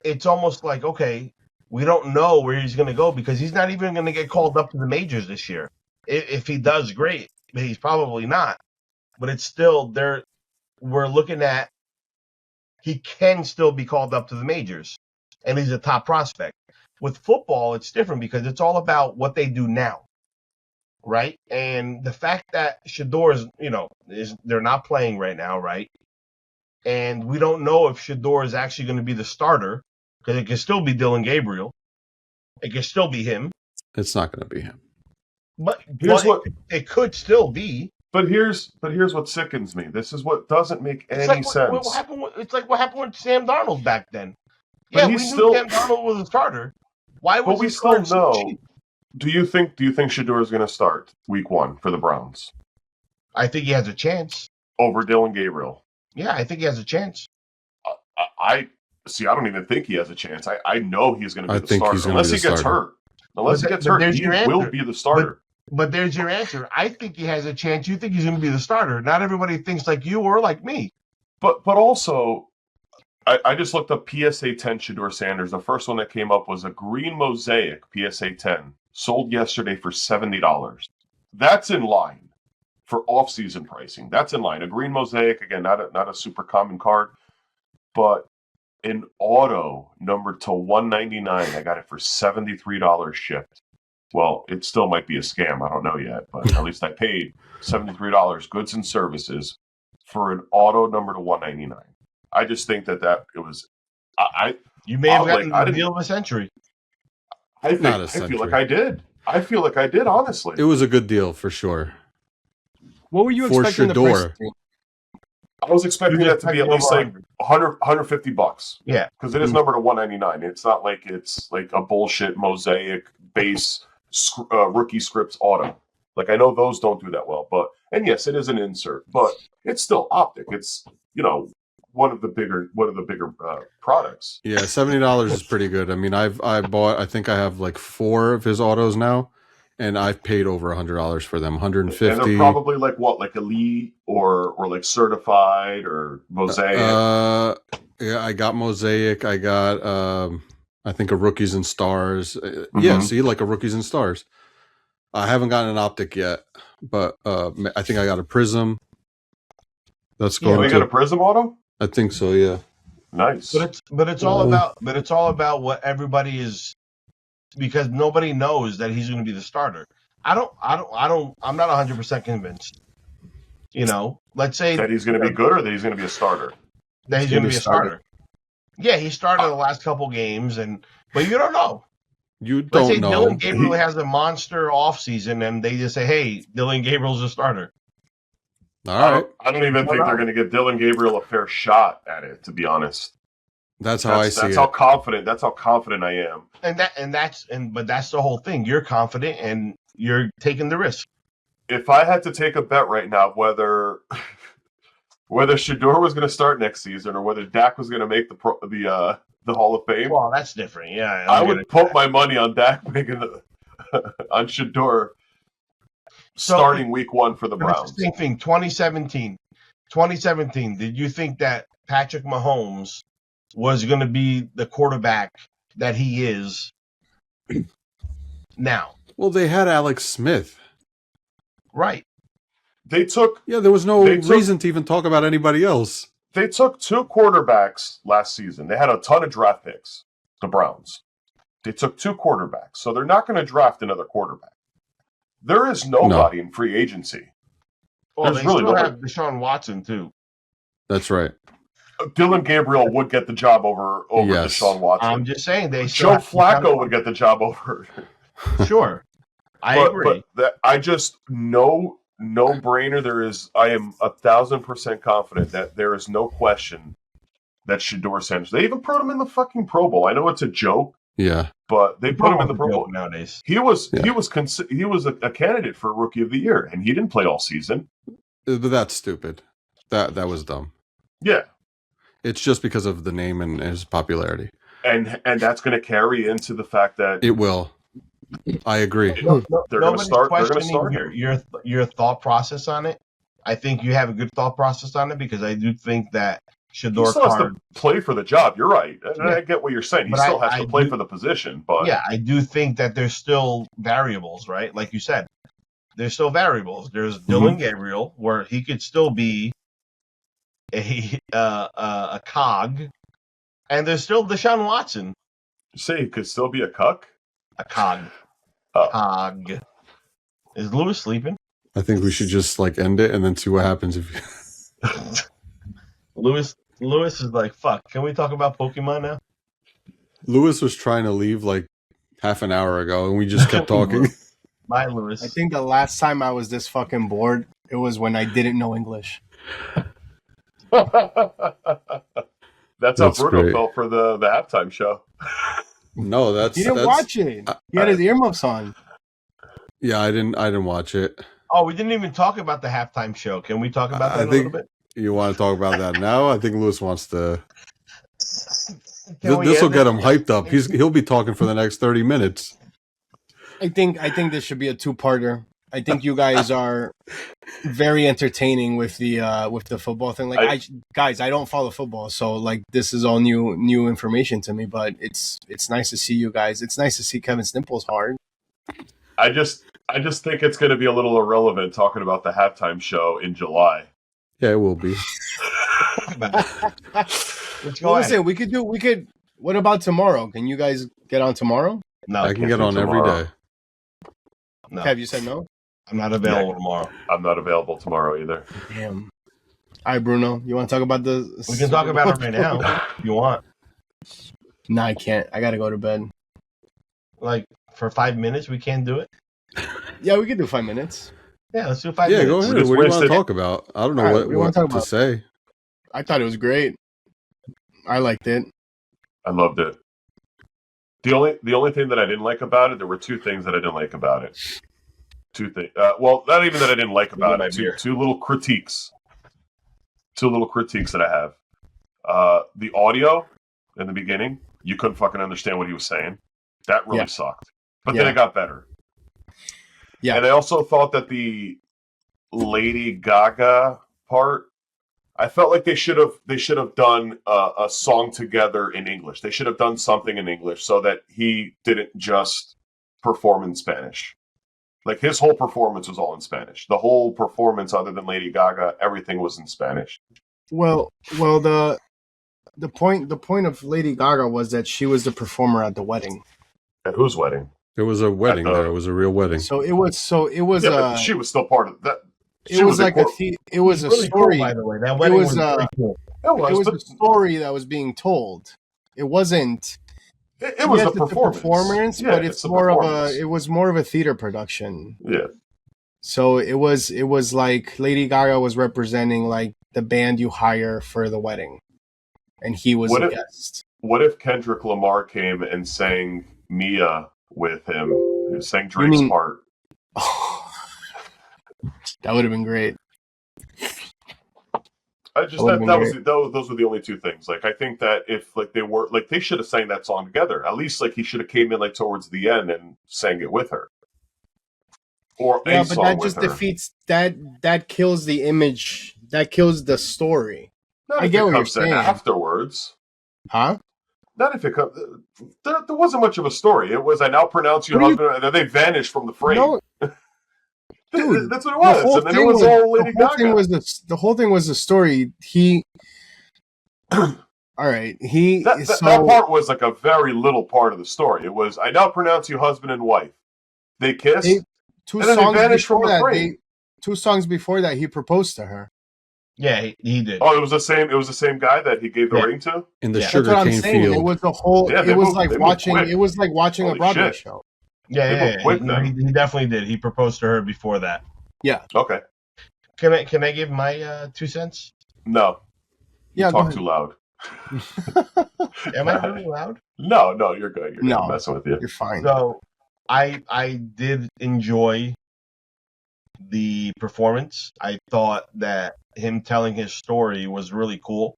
A: it's almost like, okay, we don't know where he's going to go because he's not even going to get called up to the majors this year. If he does, great. But he's probably not. But it's still there. We're looking at he can still be called up to the majors, and he's a top prospect. With football, it's different because it's all about what they do now, right? And the fact that Shador is they're not playing right now, right? And we don't know if Shador is actually going to be the starter because it can still be Dylan Gabriel. It can still be him.
B: It's not going to be him.
A: But it could still be.
E: But here's what sickens me. This is what doesn't make any sense.
A: It's like what happened with Sam Darnold back then.
E: But
A: we knew Sam Darnold was a starter. Why was
E: we still know? Do you think Shador is going to start week 1 for the Browns?
A: I think he has a chance
E: over Dylan Gabriel.
A: Yeah, I think he has a chance.
E: I don't even think he has a chance. I know he's going to be the starter unless he gets hurt. Unless he gets hurt, he will be the starter.
A: But there's your answer. I think he has a chance. You think he's going to be the starter. Not everybody thinks like you or like me.
E: But also, I just looked up PSA 10 Shador Sanders. The first one that came up was a green mosaic PSA 10, sold yesterday for $70. That's in line for off-season pricing. That's in line. A green mosaic, again, not a super common card, but an auto numbered to 199. I got it for $73 shipped. Well, it still might be a scam. I don't know yet, but at least I paid $73 goods and services for an auto number to 199. I just think that it was.
A: You may have gotten the deal of a century.
E: I feel like I did. Honestly.
B: It was a good deal for sure.
D: What were you expecting the price to be?
E: I was expecting that to be at least like $150.
A: Yeah,
E: because it is numbered to 199. It's not like it's like a bullshit mosaic base rookie scripts auto. Like I know those don't do that well, and yes, it is an insert, but it's still optic. It's one of the bigger products.
B: Yeah, $70 is pretty good. I mean, I think I have like 4 of his autos now, and I've paid over $100 for them. $150.
E: And they're probably like what, like elite or like certified or mosaic.
B: Yeah, I got mosaic. I got I think a rookies and stars. Yeah, see, like a rookies and stars. I haven't gotten an optic yet, but I think I got a prism. That's going.
E: We got a prism auto.
B: I think so. Yeah.
E: Nice.
A: But it's all about what everybody is, because nobody knows that he's going to be the starter. I'm not 100% convinced. Let's say
E: That he's going to be good or that he's going to be a starter.
A: that he's going to be a starter. Yeah, he started the last couple games, but you don't know.
B: You
A: Let's say
B: don't know.
A: Dylan Gabriel has a monster offseason, and they just say, "Hey, Dylan Gabriel's a starter."
B: All right.
E: I don't even think they're going to give Dylan Gabriel a fair shot at it, to be honest.
B: That's how I see
E: That's
B: it.
E: how confident I am.
A: But that's the whole thing. You're confident and you're taking the risk.
E: If I had to take a bet right now, whether Shedeur was going to start next season or whether Dak was going to make the Hall of Fame,
A: Well, that's different. Yeah,
E: I would put my money on Dak making on Shedeur starting week 1 for the Browns.
A: Same thing. 2017. Did you think that Patrick Mahomes was going to be the quarterback that he is now?
B: Well, they had Alex Smith.
A: Right.
E: There
B: was no reason to even talk about anybody else.
E: They took 2 quarterbacks last season. They had a ton of draft picks, the Browns. They took 2 quarterbacks, so they're not going to draft another quarterback. There is nobody in free agency.
A: Well, they still have Deshaun Watson, too.
B: That's right.
E: Dylan Gabriel would get the job over Deshaun Watson.
A: I'm just saying
E: Joe Flacco would get the job over.
A: Sure. I agree.
E: But I just no-brainer. I am 1,000% confident that there is no question that Shedeur Sanders. They even put him in the fucking Pro Bowl. I know it's a joke.
B: Yeah.
E: But they put him in the Pro Bowl
A: nowadays.
E: He was a candidate for Rookie of the Year, and he didn't play all season.
B: But that's stupid. That was dumb.
E: Yeah.
B: It's just because of the name and his popularity.
E: And that's going to carry into the fact that
B: it will. I agree.
E: They're going to start. They're going to start
A: your thought process on it. I think you have a good thought process on it because I do think that Shedeur
E: he still has to play for the job. You're right. I get what you're saying. He still has to play for the position. But
A: yeah, I do think that there's still variables, right? Like you said, there's still variables. There's Dylan Gabriel, where he could still be a cog, and there's still Deshaun Watson.
E: You say he could still be a cuck?
A: A cog. Cog. Is Lewis sleeping?
B: I think we should just end it and then see what happens if
A: Lewis is like, fuck, can we talk about Pokemon now?
B: Lewis was trying to leave half an hour ago and we just kept talking.
A: Bye, Lewis.
D: I think the last time I was this fucking bored, it was when I didn't know English.
E: That's how Bruno felt for the halftime show.
B: No,
D: he didn't watch it. He had his earmuffs on.
B: Yeah, I didn't watch it.
A: Oh, we didn't even talk about the halftime show. Can we talk about that a little bit?
B: You want to talk about that now? I think Lewis wants to. This will get him hyped up. He'll be talking for the next 30 minutes.
D: I think this should be a 2-parter. I think you guys are very entertaining with the football thing. Guys, I don't follow football, so this is all new information to me. But it's nice to see you guys. It's nice to see Kevin Stimple's hard.
E: I just think it's going to be a little irrelevant talking about the halftime show in July.
B: Yeah, it will be.
D: Listen, we could. What about tomorrow? Can you guys get on tomorrow?
A: No,
B: I can get on every day.
D: No. Have you said no?
A: I'm not available tomorrow.
E: I'm not available tomorrow either.
D: Damn. All right, Bruno, you want to talk about the?
A: We can talk about it right now if you want.
D: No, I can't. I got to go to bed.
A: For 5 minutes, we can't do it.
D: Yeah, we can do 5 minutes.
A: Yeah, let's do 5 minutes.
B: Yeah, go ahead. What do you want to talk about? I don't know what to say.
D: I thought it was great. I liked it.
E: I loved it. The only thing that I didn't like about it, there were 2 things that I didn't like about it. 2 things. Well, not even that I didn't like about it. Two little critiques. 2 little critiques that I have. The audio in the beginning, you couldn't fucking understand what he was saying. That really sucked. But then it got better. Yeah. And I also thought that the Lady Gaga part, I felt like they should have done a song together in English. They should have done something in English so that he didn't just perform in Spanish. His whole performance was all in Spanish. The whole performance, other than Lady Gaga, everything was in Spanish.
D: Well, the point of Lady Gaga was that she was the performer at the wedding.
E: At whose wedding?
B: It was a wedding there. It was a real wedding.
D: So it was.
E: But she was still part of that.
D: It was like it was a
A: really
D: story.
A: cool, by the way. That wedding was really cool.
E: It was
D: a story that was being told. It wasn't.
E: It was a performance,
D: but it's more of a. It was more of a theater production.
E: Yeah.
D: So it was like Lady Gaga was representing like the band you hire for the wedding, and he was a guest.
E: What if Kendrick Lamar came and sang Mia with him? Who sang Drake's part?
D: That would have been great.
E: Those were the only two things. Like, I think that if like they were like they should have sang that song together. At least like he should have came in like towards the end and sang it with her. Or
D: yeah, but that just defeats that kills the image. That kills the story.
E: Not
D: I get what you're saying.
E: Afterwards,
D: huh?
E: Not if it comes. There wasn't much of a story. It was I now pronounce you husband, and then they vanished from the frame.
D: No. Dude,
E: that's what it was. And then it was all Lady Gaga.
D: The whole thing was the story. All right.
E: That part was like a very little part of the story. It was I now pronounce you husband and wife. They kissed.
D: Two songs before that, he proposed to her.
A: Yeah, he did.
E: Oh, it was the same guy that he gave the ring to
B: in the sugarcane field.
D: It was the whole. Yeah, it was like watching a Broadway show.
A: Yeah, he definitely did. He proposed to her before that.
D: Yeah.
E: Okay.
A: Can I give my 2 cents?
E: No.
D: You
E: talk too loud.
A: Am I really loud?
E: No, you're good. You're not messing with you.
D: You're fine.
A: So I did enjoy the performance. I thought that him telling his story was really cool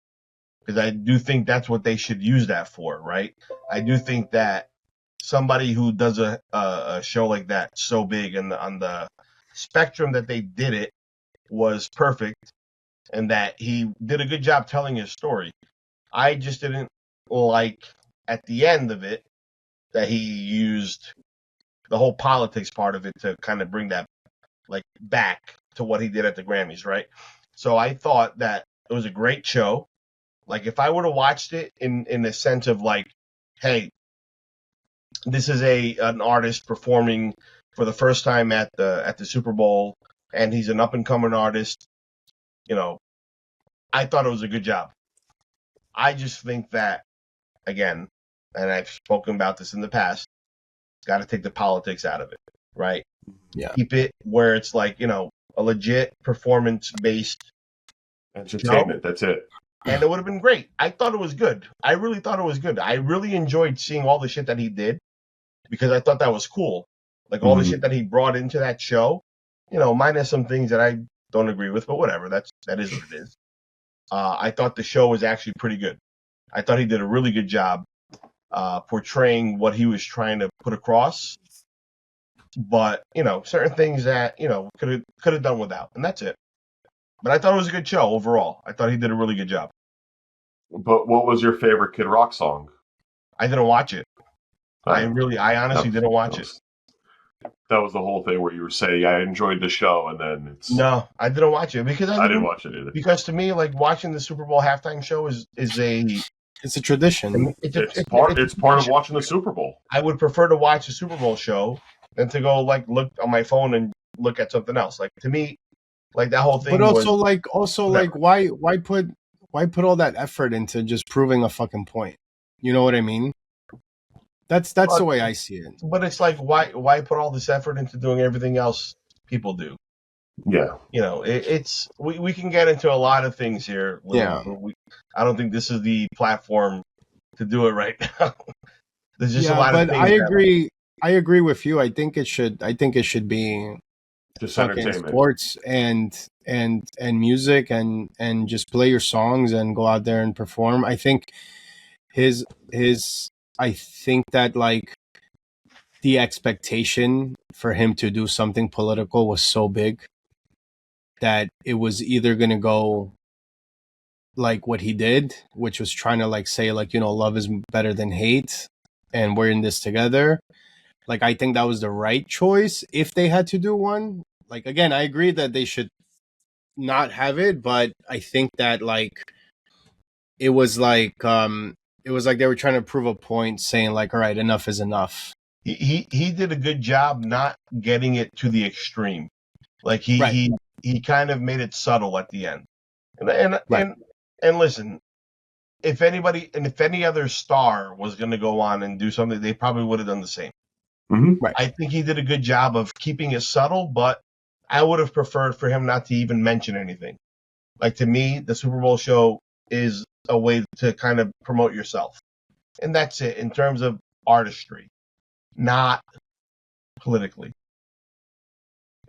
A: because I do think that's what they should use that for, right? I do think that somebody who does a show like that so big and on the spectrum that they did it was perfect and that he did a good job telling his story. I just didn't like at the end of it that he used the whole politics part of it to kind of bring that like back to what he did at the Grammys, right? So I thought that it was a great show. Like if I would have watched it in the sense of like, hey, this is an artist performing for the first time at the Super Bowl, and he's an up and coming artist. You know, I thought it was a good job. I just think that, again, and I've spoken about this in the past, got to take the politics out of it, right?
D: Yeah.
A: Keep it where it's like, a legit performance-based
E: entertainment. Show. That's it.
A: And it would have been great. I thought it was good. I really thought it was good. I really enjoyed seeing all the shit that he did because I thought that was cool. Like all the shit that he brought into that show, minus some things that I don't agree with, but whatever. That is what it is. I thought the show was actually pretty good. I thought he did a really good job portraying what he was trying to put across. But, certain things that, could have done without. And that's it. But I thought it was a good show overall. I thought he did a really good job.
E: But what was your favorite Kid Rock song?
A: I didn't watch it. I honestly didn't watch it.
E: That was the whole thing where you were saying, I enjoyed the show, and then it's...
A: No, I didn't watch it. Because
E: I didn't watch it either.
A: Because to me, like, watching the Super Bowl halftime show is a...
D: It's a tradition.
E: It's part of watching the Super Bowl.
A: I would prefer to watch a Super Bowl show than to go, like, look on my phone and look at something else. Like, to me, like, that whole thing
D: But why put all that effort into just proving a fucking point? You know what I mean? That's the way I see it.
A: But it's like, why put all this effort into doing everything else people do?
E: Yeah.
A: It's we can get into a lot of things here.
D: Yeah.
A: I don't think this is the platform to do it right now. There's just a lot of things.
D: I agree with you. I think it should be
E: just
D: fucking sports and music and just play your songs and go out there and perform. I think I think that like the expectation for him to do something political was so big that it was either going to go like what he did, which was trying to like say like, love is better than hate and we're in this together. Like, I think that was the right choice if they had to do one. Like, again, I agree that they should not have it, but I think that like it was like they were trying to prove a point saying like, all right, enough is enough.
A: he did a good job not getting it to the extreme. Like he kind of made it subtle at the end. And listen, if any other star was going to go on and do something, they probably would have done the same.
E: Mm-hmm.
A: I think he did a good job of keeping it subtle, but I would have preferred for him not to even mention anything. Like, to me, the Super Bowl show is a way to kind of promote yourself. And that's it in terms of artistry, not politically.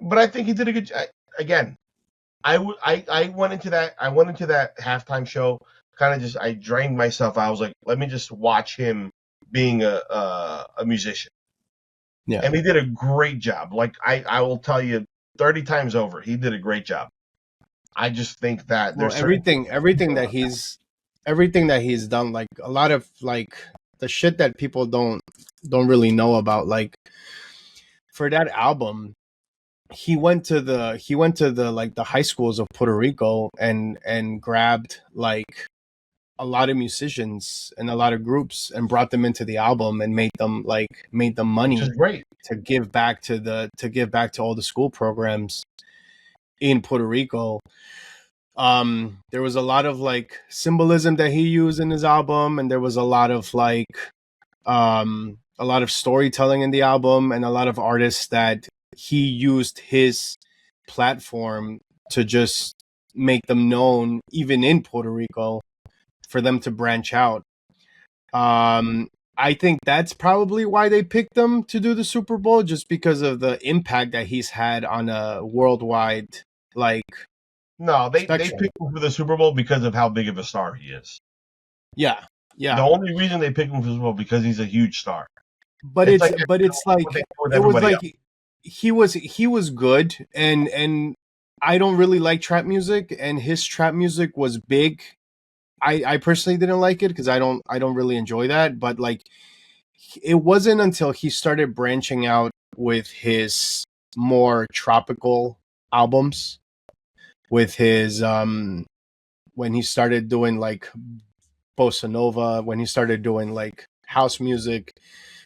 A: But I think he did a good job. Again, I went into that halftime show kind of I drained myself. I was like, let me just watch him being a musician.
D: Yeah.
A: And he did a great job. Like, I will tell you 30 times over, he did a great job. I just think that there's
D: everything that he's done, like a lot of like the shit that people don't really know about, like for that album, he went to the like the high schools of Puerto Rico and grabbed like a lot of musicians and a lot of groups and brought them into the album and made them money,
A: which is great,
D: to give back to all the school programs in Puerto Rico. There was a lot of like symbolism that he used in his album, and there was a lot of like a lot of storytelling in the album, and a lot of artists that he used his platform to just make them known even in Puerto Rico, for them to branch out. I think that's probably why they picked him to do the Super Bowl, just because of the impact that he's had on a worldwide like.
A: No, they picked him for the Super Bowl because of how big of a star he is.
D: Yeah.
A: The only reason they picked him for the Super Bowl because he's a huge star.
D: But it was like he was good, and I don't really like trap music, and his trap music was big. I personally didn't like it because I don't really enjoy that, but like it wasn't until he started branching out with his more tropical albums, with his when he started doing like bossa nova, when he started doing like house music,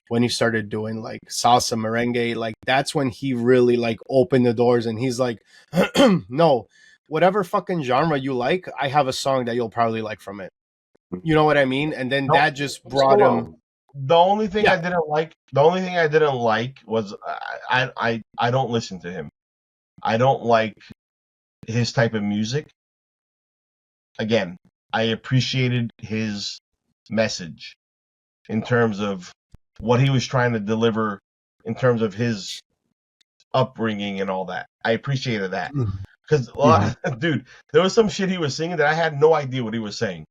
D: when he started doing like salsa merengue, like that's when he really like opened the doors, and he's like, no, whatever fucking genre you like, I have a song that you'll probably like from it. You know what I mean? And then that just brought him.
A: The only thing I didn't like was I don't listen to him. I don't like his type of music. Again, I appreciated his message in terms of what he was trying to deliver, in terms of his upbringing and all that. I appreciated that. Because, dude, there was some shit he was singing that I had no idea what he was saying.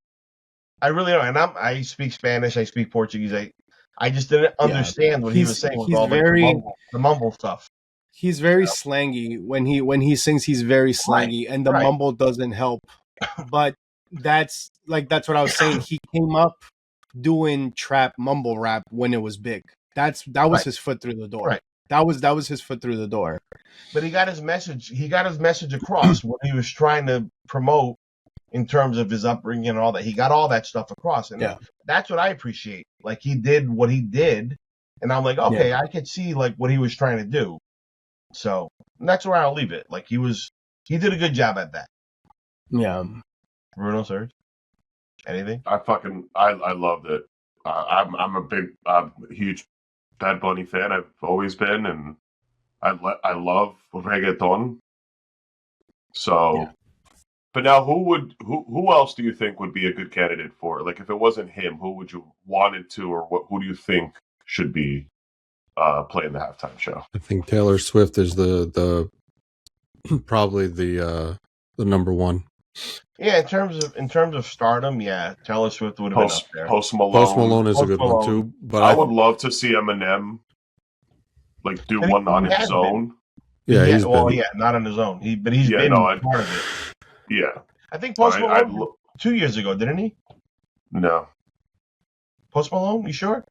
A: I really don't. And I speak Spanish, I speak Portuguese. I just didn't understand what he was saying with all the mumble stuff.
D: He's very slangy when he sings. He's very slangy, and the mumble doesn't help. But that's what I was saying. He came up doing trap mumble rap when it was big. That was his foot through the door. Right. That was his foot through the door.
A: But he got his message. He got his message across what he was trying to promote in terms of his upbringing and all that. He got all that stuff across, and that's what I appreciate. Like, he did what he did, and I'm like, okay, I could see like what he was trying to do. So that's where I'll leave it. Like, he did a good job at that.
D: Yeah.
A: Bruno, Serge, anything?
E: I loved it. I'm a big, huge Bad Bunny fan. I've always been, and I love reggaeton. So, but now who else do you think would be a good candidate for? Like, if it wasn't him, who would you want it to, or who do you think should be playing the halftime show?
B: I think Taylor Swift is the probably the number one.
A: Yeah, in terms of stardom, Taylor Swift would have been up there.
E: Post Malone.
B: Post Malone is a good one too. But
E: I would love to see Eminem like do one on his own.
B: Yeah, he's
A: not on his own. He's been part of it.
E: Yeah,
A: I think Post Malone 2 years ago, didn't he?
E: No.
A: Post Malone, you sure?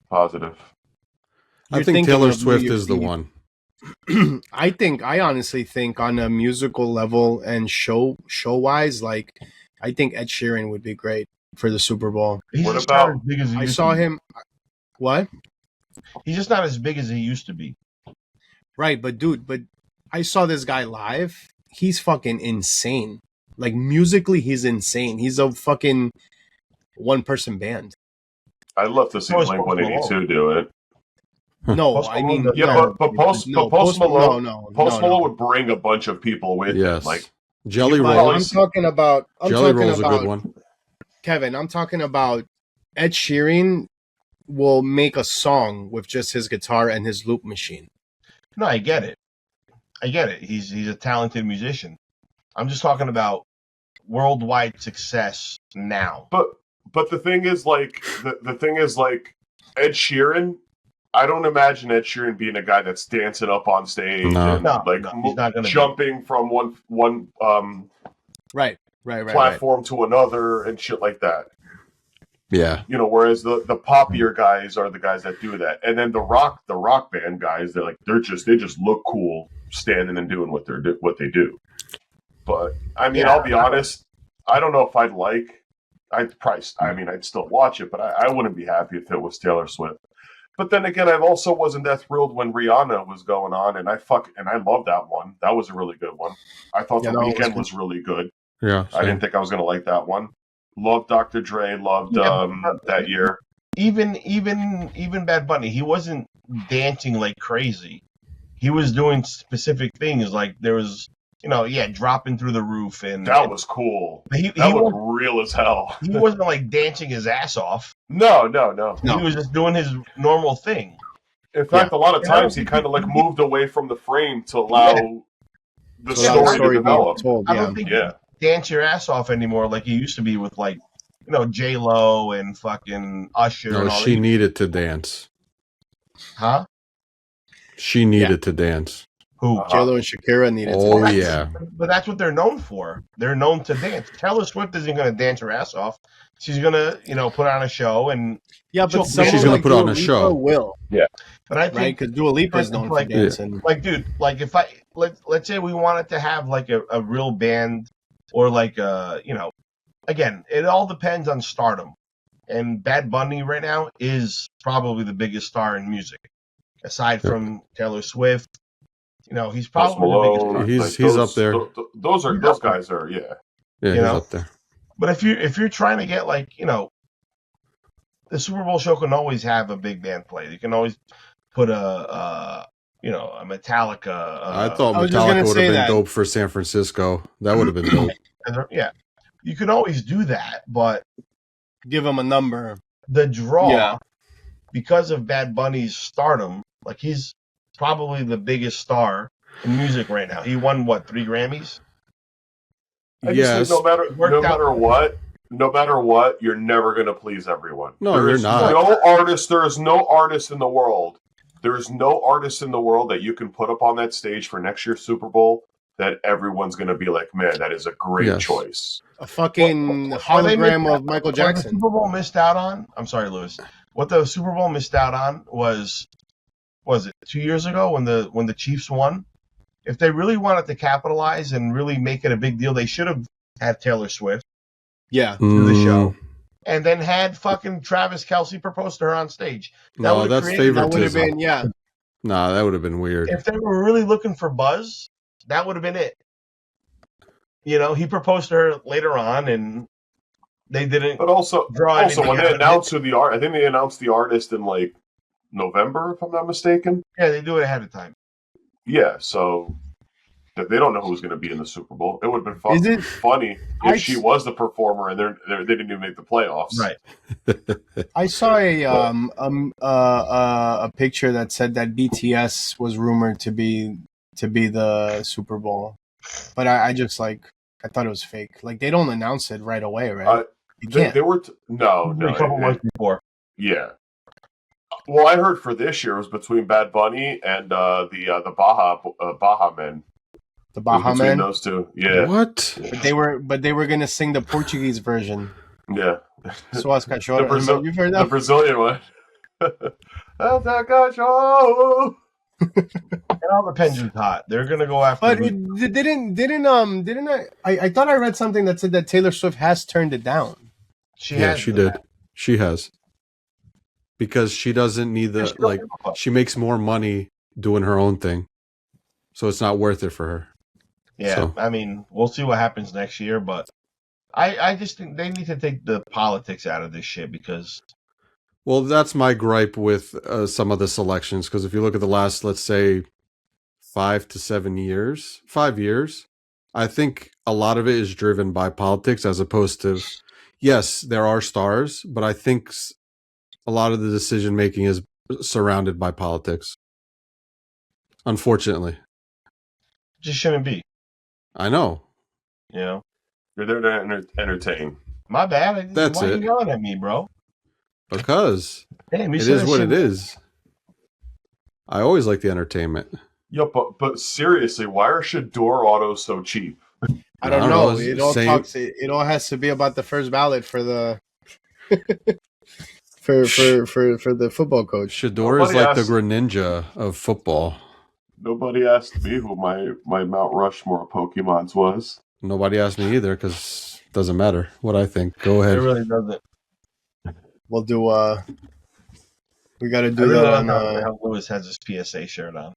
E: Positive.
B: I think Taylor Swift is the one.
D: I honestly think on a musical level and show wise, like I think Ed Sheeran would be great for the Super Bowl.
E: What about?
D: I saw him. What?
A: He's just not as big as he used to be.
D: Right, but I saw this guy live. He's fucking insane. Like musically, he's insane. He's a fucking one-person band.
E: I'd love to see
A: So is
E: Blink
A: Post
E: 182 do it.
D: No,
A: Post
D: I
A: Malone
D: mean,
A: does-
E: Yeah,
D: no,
E: but Post Malone,
D: no,
E: Post Malone would bring a bunch of people with
B: Yes.
E: him. Like
B: Jelly
E: You
D: But
E: probably
B: Rolls.
D: I'm talking about.
B: Jelly Roll's a good one.
D: Kevin, I'm talking about Ed Sheeran will make a song with just his guitar and his loop machine.
A: No, I get it. He's a talented musician. I'm just talking about worldwide success now.
E: But the thing is, like, the thing is, like, Ed Sheeran. I don't imagine Ed Sheeran being a guy that's dancing up on stage
B: No.
E: and
A: No,
E: like
A: he's not gonna be.
E: jumping from one
D: Right.
E: platform to another and shit like that.
B: Yeah.
E: You know, whereas the poppier guys are the guys that do that, and then the rock band guys, they just look cool standing and doing what they do. But I mean,
A: Yeah.
E: I'll be honest, I don't know if I'd still watch it, but I wouldn't be happy if it was Taylor Swift. But then again, I also wasn't that thrilled when Rihanna was going on, and I loved that one. That was a really good one. I thought The Weeknd was really good.
B: Yeah.
E: I didn't think I was going to like that one. Loved Dr. Dre. Loved that year.
A: Even Bad Bunny, he wasn't dancing like crazy. He was doing specific things, like there was, dropping through the roof, and
E: That was cool.
A: He
E: looked real as hell.
A: He wasn't like dancing his ass off.
E: No.
A: He was just doing his normal thing.
E: In fact, a lot of times he kind of like moved away from the frame to allow the story to develop.
A: I don't think you dance your ass off anymore like you used to be with like, J-Lo and fucking Usher.
B: No,
A: and all
B: she
A: that.
B: needed to dance.
A: Huh?
B: She needed to dance.
A: Who?
D: J-Lo and Shakira needed to
B: Oh,
D: dance.
B: yeah.
A: But that's what they're known for. They're known to dance. Taylor Swift isn't going to dance her ass off. She's going to, put on a show and
D: Yeah, but
B: she's going to put on a show.
D: Will.
E: Yeah.
A: But I think
D: Right, because Dua Lipa is known for dancing.
A: Like, dude, like if let's say we wanted to have like a real band or like again, it all depends on stardom. And Bad Bunny right now is probably the biggest star in music, aside from Taylor Swift. He's probably the biggest star.
B: He's up there.
E: Those guys are
B: Yeah, he's up there.
A: But if you're trying to get like the Super Bowl show can always have a big band play. You can always put a Metallica.
B: I thought Metallica would have been dope for San Francisco. That would have been dope.
A: Yeah, you can always do that, but
D: give them a number.
A: The draw, because of Bad Bunny's stardom, like he's probably the biggest star in music right now. He won 3 Grammys?
E: Yes. No matter what, you're never going to please everyone.
B: No, you're not.
E: There is no artist in the world. There is no artist in the world that you can put up on that stage for next year's Super Bowl that everyone's going to be like, man, that is a great choice.
D: A fucking hologram of Michael Jackson.
A: What the Super Bowl missed out on? I'm sorry, Lewis. What the Super Bowl missed out on was it 2 years ago when the Chiefs won? If they really wanted to capitalize and really make it a big deal, they should have had Taylor Swift.
D: To
A: the show. And then had fucking Travis Kelce propose to her on stage.
B: No, that's favoritism.
D: That would have been,
B: Nah, that would have been weird.
A: If they were really looking for buzz, that would have been it. He proposed to her later on, and they didn't.
E: But also when they announced I think they announced the artist in like November, if I'm not mistaken.
A: Yeah, they do it ahead of time.
E: Yeah, so they don't know who's going to be in the Super Bowl. It would have been funny if she was the performer and they didn't even make the playoffs.
A: Right.
D: I saw a picture that said that BTS was rumored to be the Super Bowl, but I just I thought it was fake. Like they don't announce it right away, right?
E: They were no
A: a couple months before.
E: Yeah. Well, I heard for this year it was between Bad Bunny and the Baha Men.
D: The Baha Men.
E: Those two, yeah.
B: What?
D: But they were gonna sing the Portuguese version.
E: Yeah.
D: Suas Cachorro. You've heard that?
E: The Brazilian one.
A: And all depends who's hot. They're gonna go after.
D: But I thought I read something that said that Taylor Swift has turned it down.
A: She
B: did. She has. because she doesn't need
A: There's
B: the
A: still
B: like.
A: people.
B: She makes more money doing her own thing, so it's not worth it for her.
A: Yeah,
B: So.
A: I mean, we'll see what happens next year, but I just think they need to take the politics out of this shit because.
B: Well, that's my gripe with some of the selections, because if you look at the last, let's say, 5 to 7 years, 5 years, I think a lot of it is driven by politics as opposed to, yes, there are stars, but I think a lot of the decision making is surrounded by politics. Unfortunately.
A: Just shouldn't be.
B: I know.
A: You know?
E: You're there to entertain.
A: My bad.
B: That's
A: Why
B: it.
A: are you yelling at me, bro?
B: Because
A: Damn, you
B: it
A: said
B: is
A: that
B: what
A: shit-
B: it is. I always like the entertainment.
E: Yo, but seriously, why are Shador autos so cheap?
D: I don't know.
B: It's
D: It all
B: same-
D: talks. It all has to be about the first ballot for the for the football coach.
B: Shador is
E: Nobody
B: like the
E: asked-
B: Greninja of football.
E: Nobody asked me who my Mount Rushmore Pokemons was.
B: Nobody asked me either, because it doesn't matter what I think. Go
A: It
B: ahead.
A: really doesn't.
D: We'll do. We got to
A: I
D: do
A: really
D: that
A: don't know
D: on.
A: how Lewis has his PSA shirt on.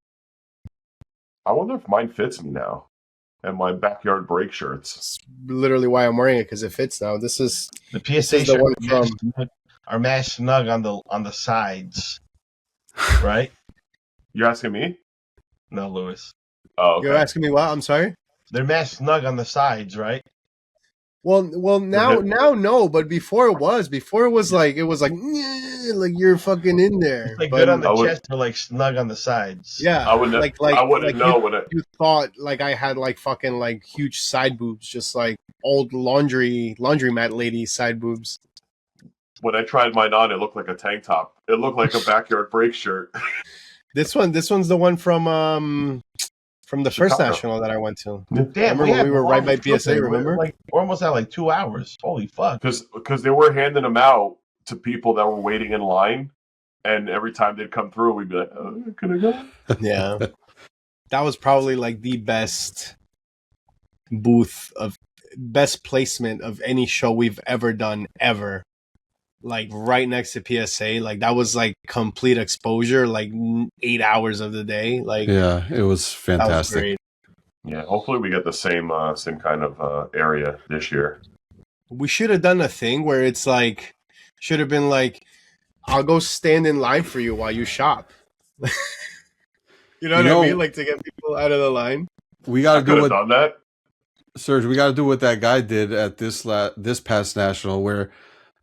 E: I wonder if mine fits me now. And my backyard break shirts.
D: It's literally why I'm wearing it, because it fits now. This is
A: The
D: This
A: PSA
D: is the
A: shirt
D: one
A: are matched snug on the sides, right?
E: You asking me?
A: No, Lewis.
E: Oh, okay.
D: You're asking me what? I'm sorry.
A: They're matched snug on the sides, right?
D: Well, now no, but before it was like "Nyeh," like you're fucking in there.
A: It's like
D: But,
A: good on the
E: I would-
A: chest, or like snug on the sides.
D: yeah,
E: I would ne-
D: like
E: I wouldn't
D: like
E: know when it.
D: you thought like I had like fucking like huge side boobs, just like old laundromat lady side boobs.
E: When I tried mine on, it looked like a tank top. It looked like a backyard break shirt.
D: This one's the one from the first
E: Chicago.
D: national that I went to.
A: Damn,
D: Remember when we were right by
A: long
D: PSA, remember?
A: Like we're almost at like 2 hours. Holy fuck!
E: Because they were handing them out to people that were waiting in line, and every time they'd come through, we'd be like, "Can I go?"
D: Yeah, that was probably like the best placement of any show we've ever done ever. Like right next to PSA, like that was like complete exposure, like 8 hours of the day. Like
B: Yeah, it was
D: that was
B: fantastic.
D: great.
E: Yeah, hopefully we get the same kind of area this year.
D: We should have done a thing where it's like, should have been like, I'll go stand in line for you while you shop. You know what I mean? Like to get people out of the line.
B: We
E: I
B: got to
E: could
B: do
E: have
B: what
E: done that.
B: Serge. We got to do what that guy did at this past national, where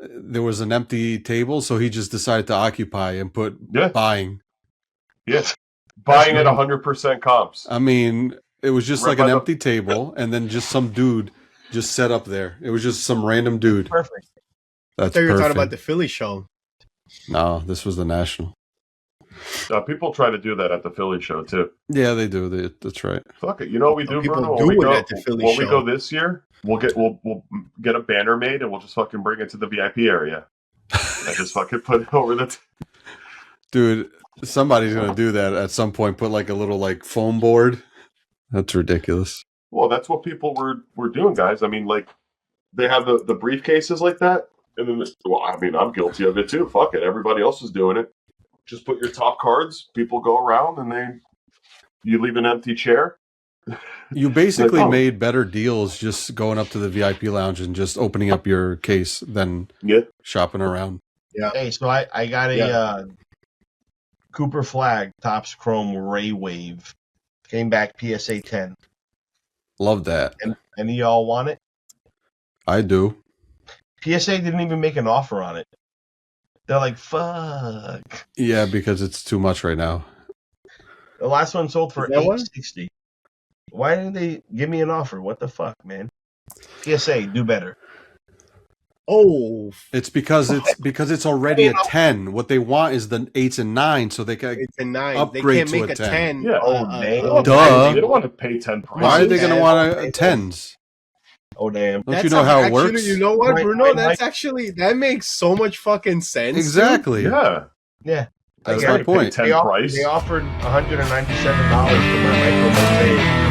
B: there was an empty table, so he just decided to occupy and put
E: Yeah.
B: buying.
E: Yeah, buying at 100% comps.
B: I mean, it was just
E: Right
B: like
E: by
B: an
E: the-
B: empty table, and then just some dude just set up there. It was just some random dude.
A: Perfect.
D: I
B: That's
D: thought you were
B: perfect.
D: talking about the Philly show.
B: No, this was the national.
E: People try to do that at the Philly show too.
B: Yeah, they do. That's right.
E: Fuck it. You know what we do,
D: People
E: Bruno?
D: do
E: When we
D: it
E: go,
D: at the Philly
E: when we
D: show.
E: go this year, we'll get a banner made and we'll just fucking bring it to the VIP area. And just fucking put it over the.
B: Dude, somebody's gonna do that at some point. Put like a little like foam board. That's ridiculous.
E: Well, that's what people were doing, guys. I mean, like they have the briefcases like that, and then I mean, I'm guilty of it too. Fuck it, everybody else is doing it. Just put your top cards. People go around, and you leave an empty chair.
B: You basically
E: Like, oh.
B: made better deals just going up to the VIP lounge and just opening up your case than
E: Yeah,
B: shopping around.
A: Hey, so I got a Cooper Flag Topps Chrome Ray Wave. Came back PSA 10.
B: Love that.
A: And any of y'all want it?
B: I do.
A: PSA didn't even make an offer on it. They're like, fuck.
B: Yeah, because it's too much right now.
A: The last one sold for
D: Is that one?
A: $860. Why didn't they give me an offer? What the fuck, man? PSA, do better.
D: Oh,
B: It's because it's already a 10. What they want is the 8s and 9s so they can
D: it's a 9. They
B: Upgrade
D: can't
B: to
D: make
B: a
D: a
B: 10.
D: 10.
E: Yeah.
A: Oh, damn.
B: Duh.
E: they don't want to pay 10 prices.
B: Why are they going to
A: Yeah.
B: want 10s?
A: Oh, damn.
B: Don't you know how it
D: actually,
B: works?
D: You know what,
A: Right,
D: Bruno?
A: right,
D: That's actually that makes so much fucking sense.
B: Exactly.
E: Yeah,
A: Yeah.
B: That's
A: I
B: my
A: get it.
B: point.
E: 10
A: They
E: price.
A: offered $197 for my micro mosaic.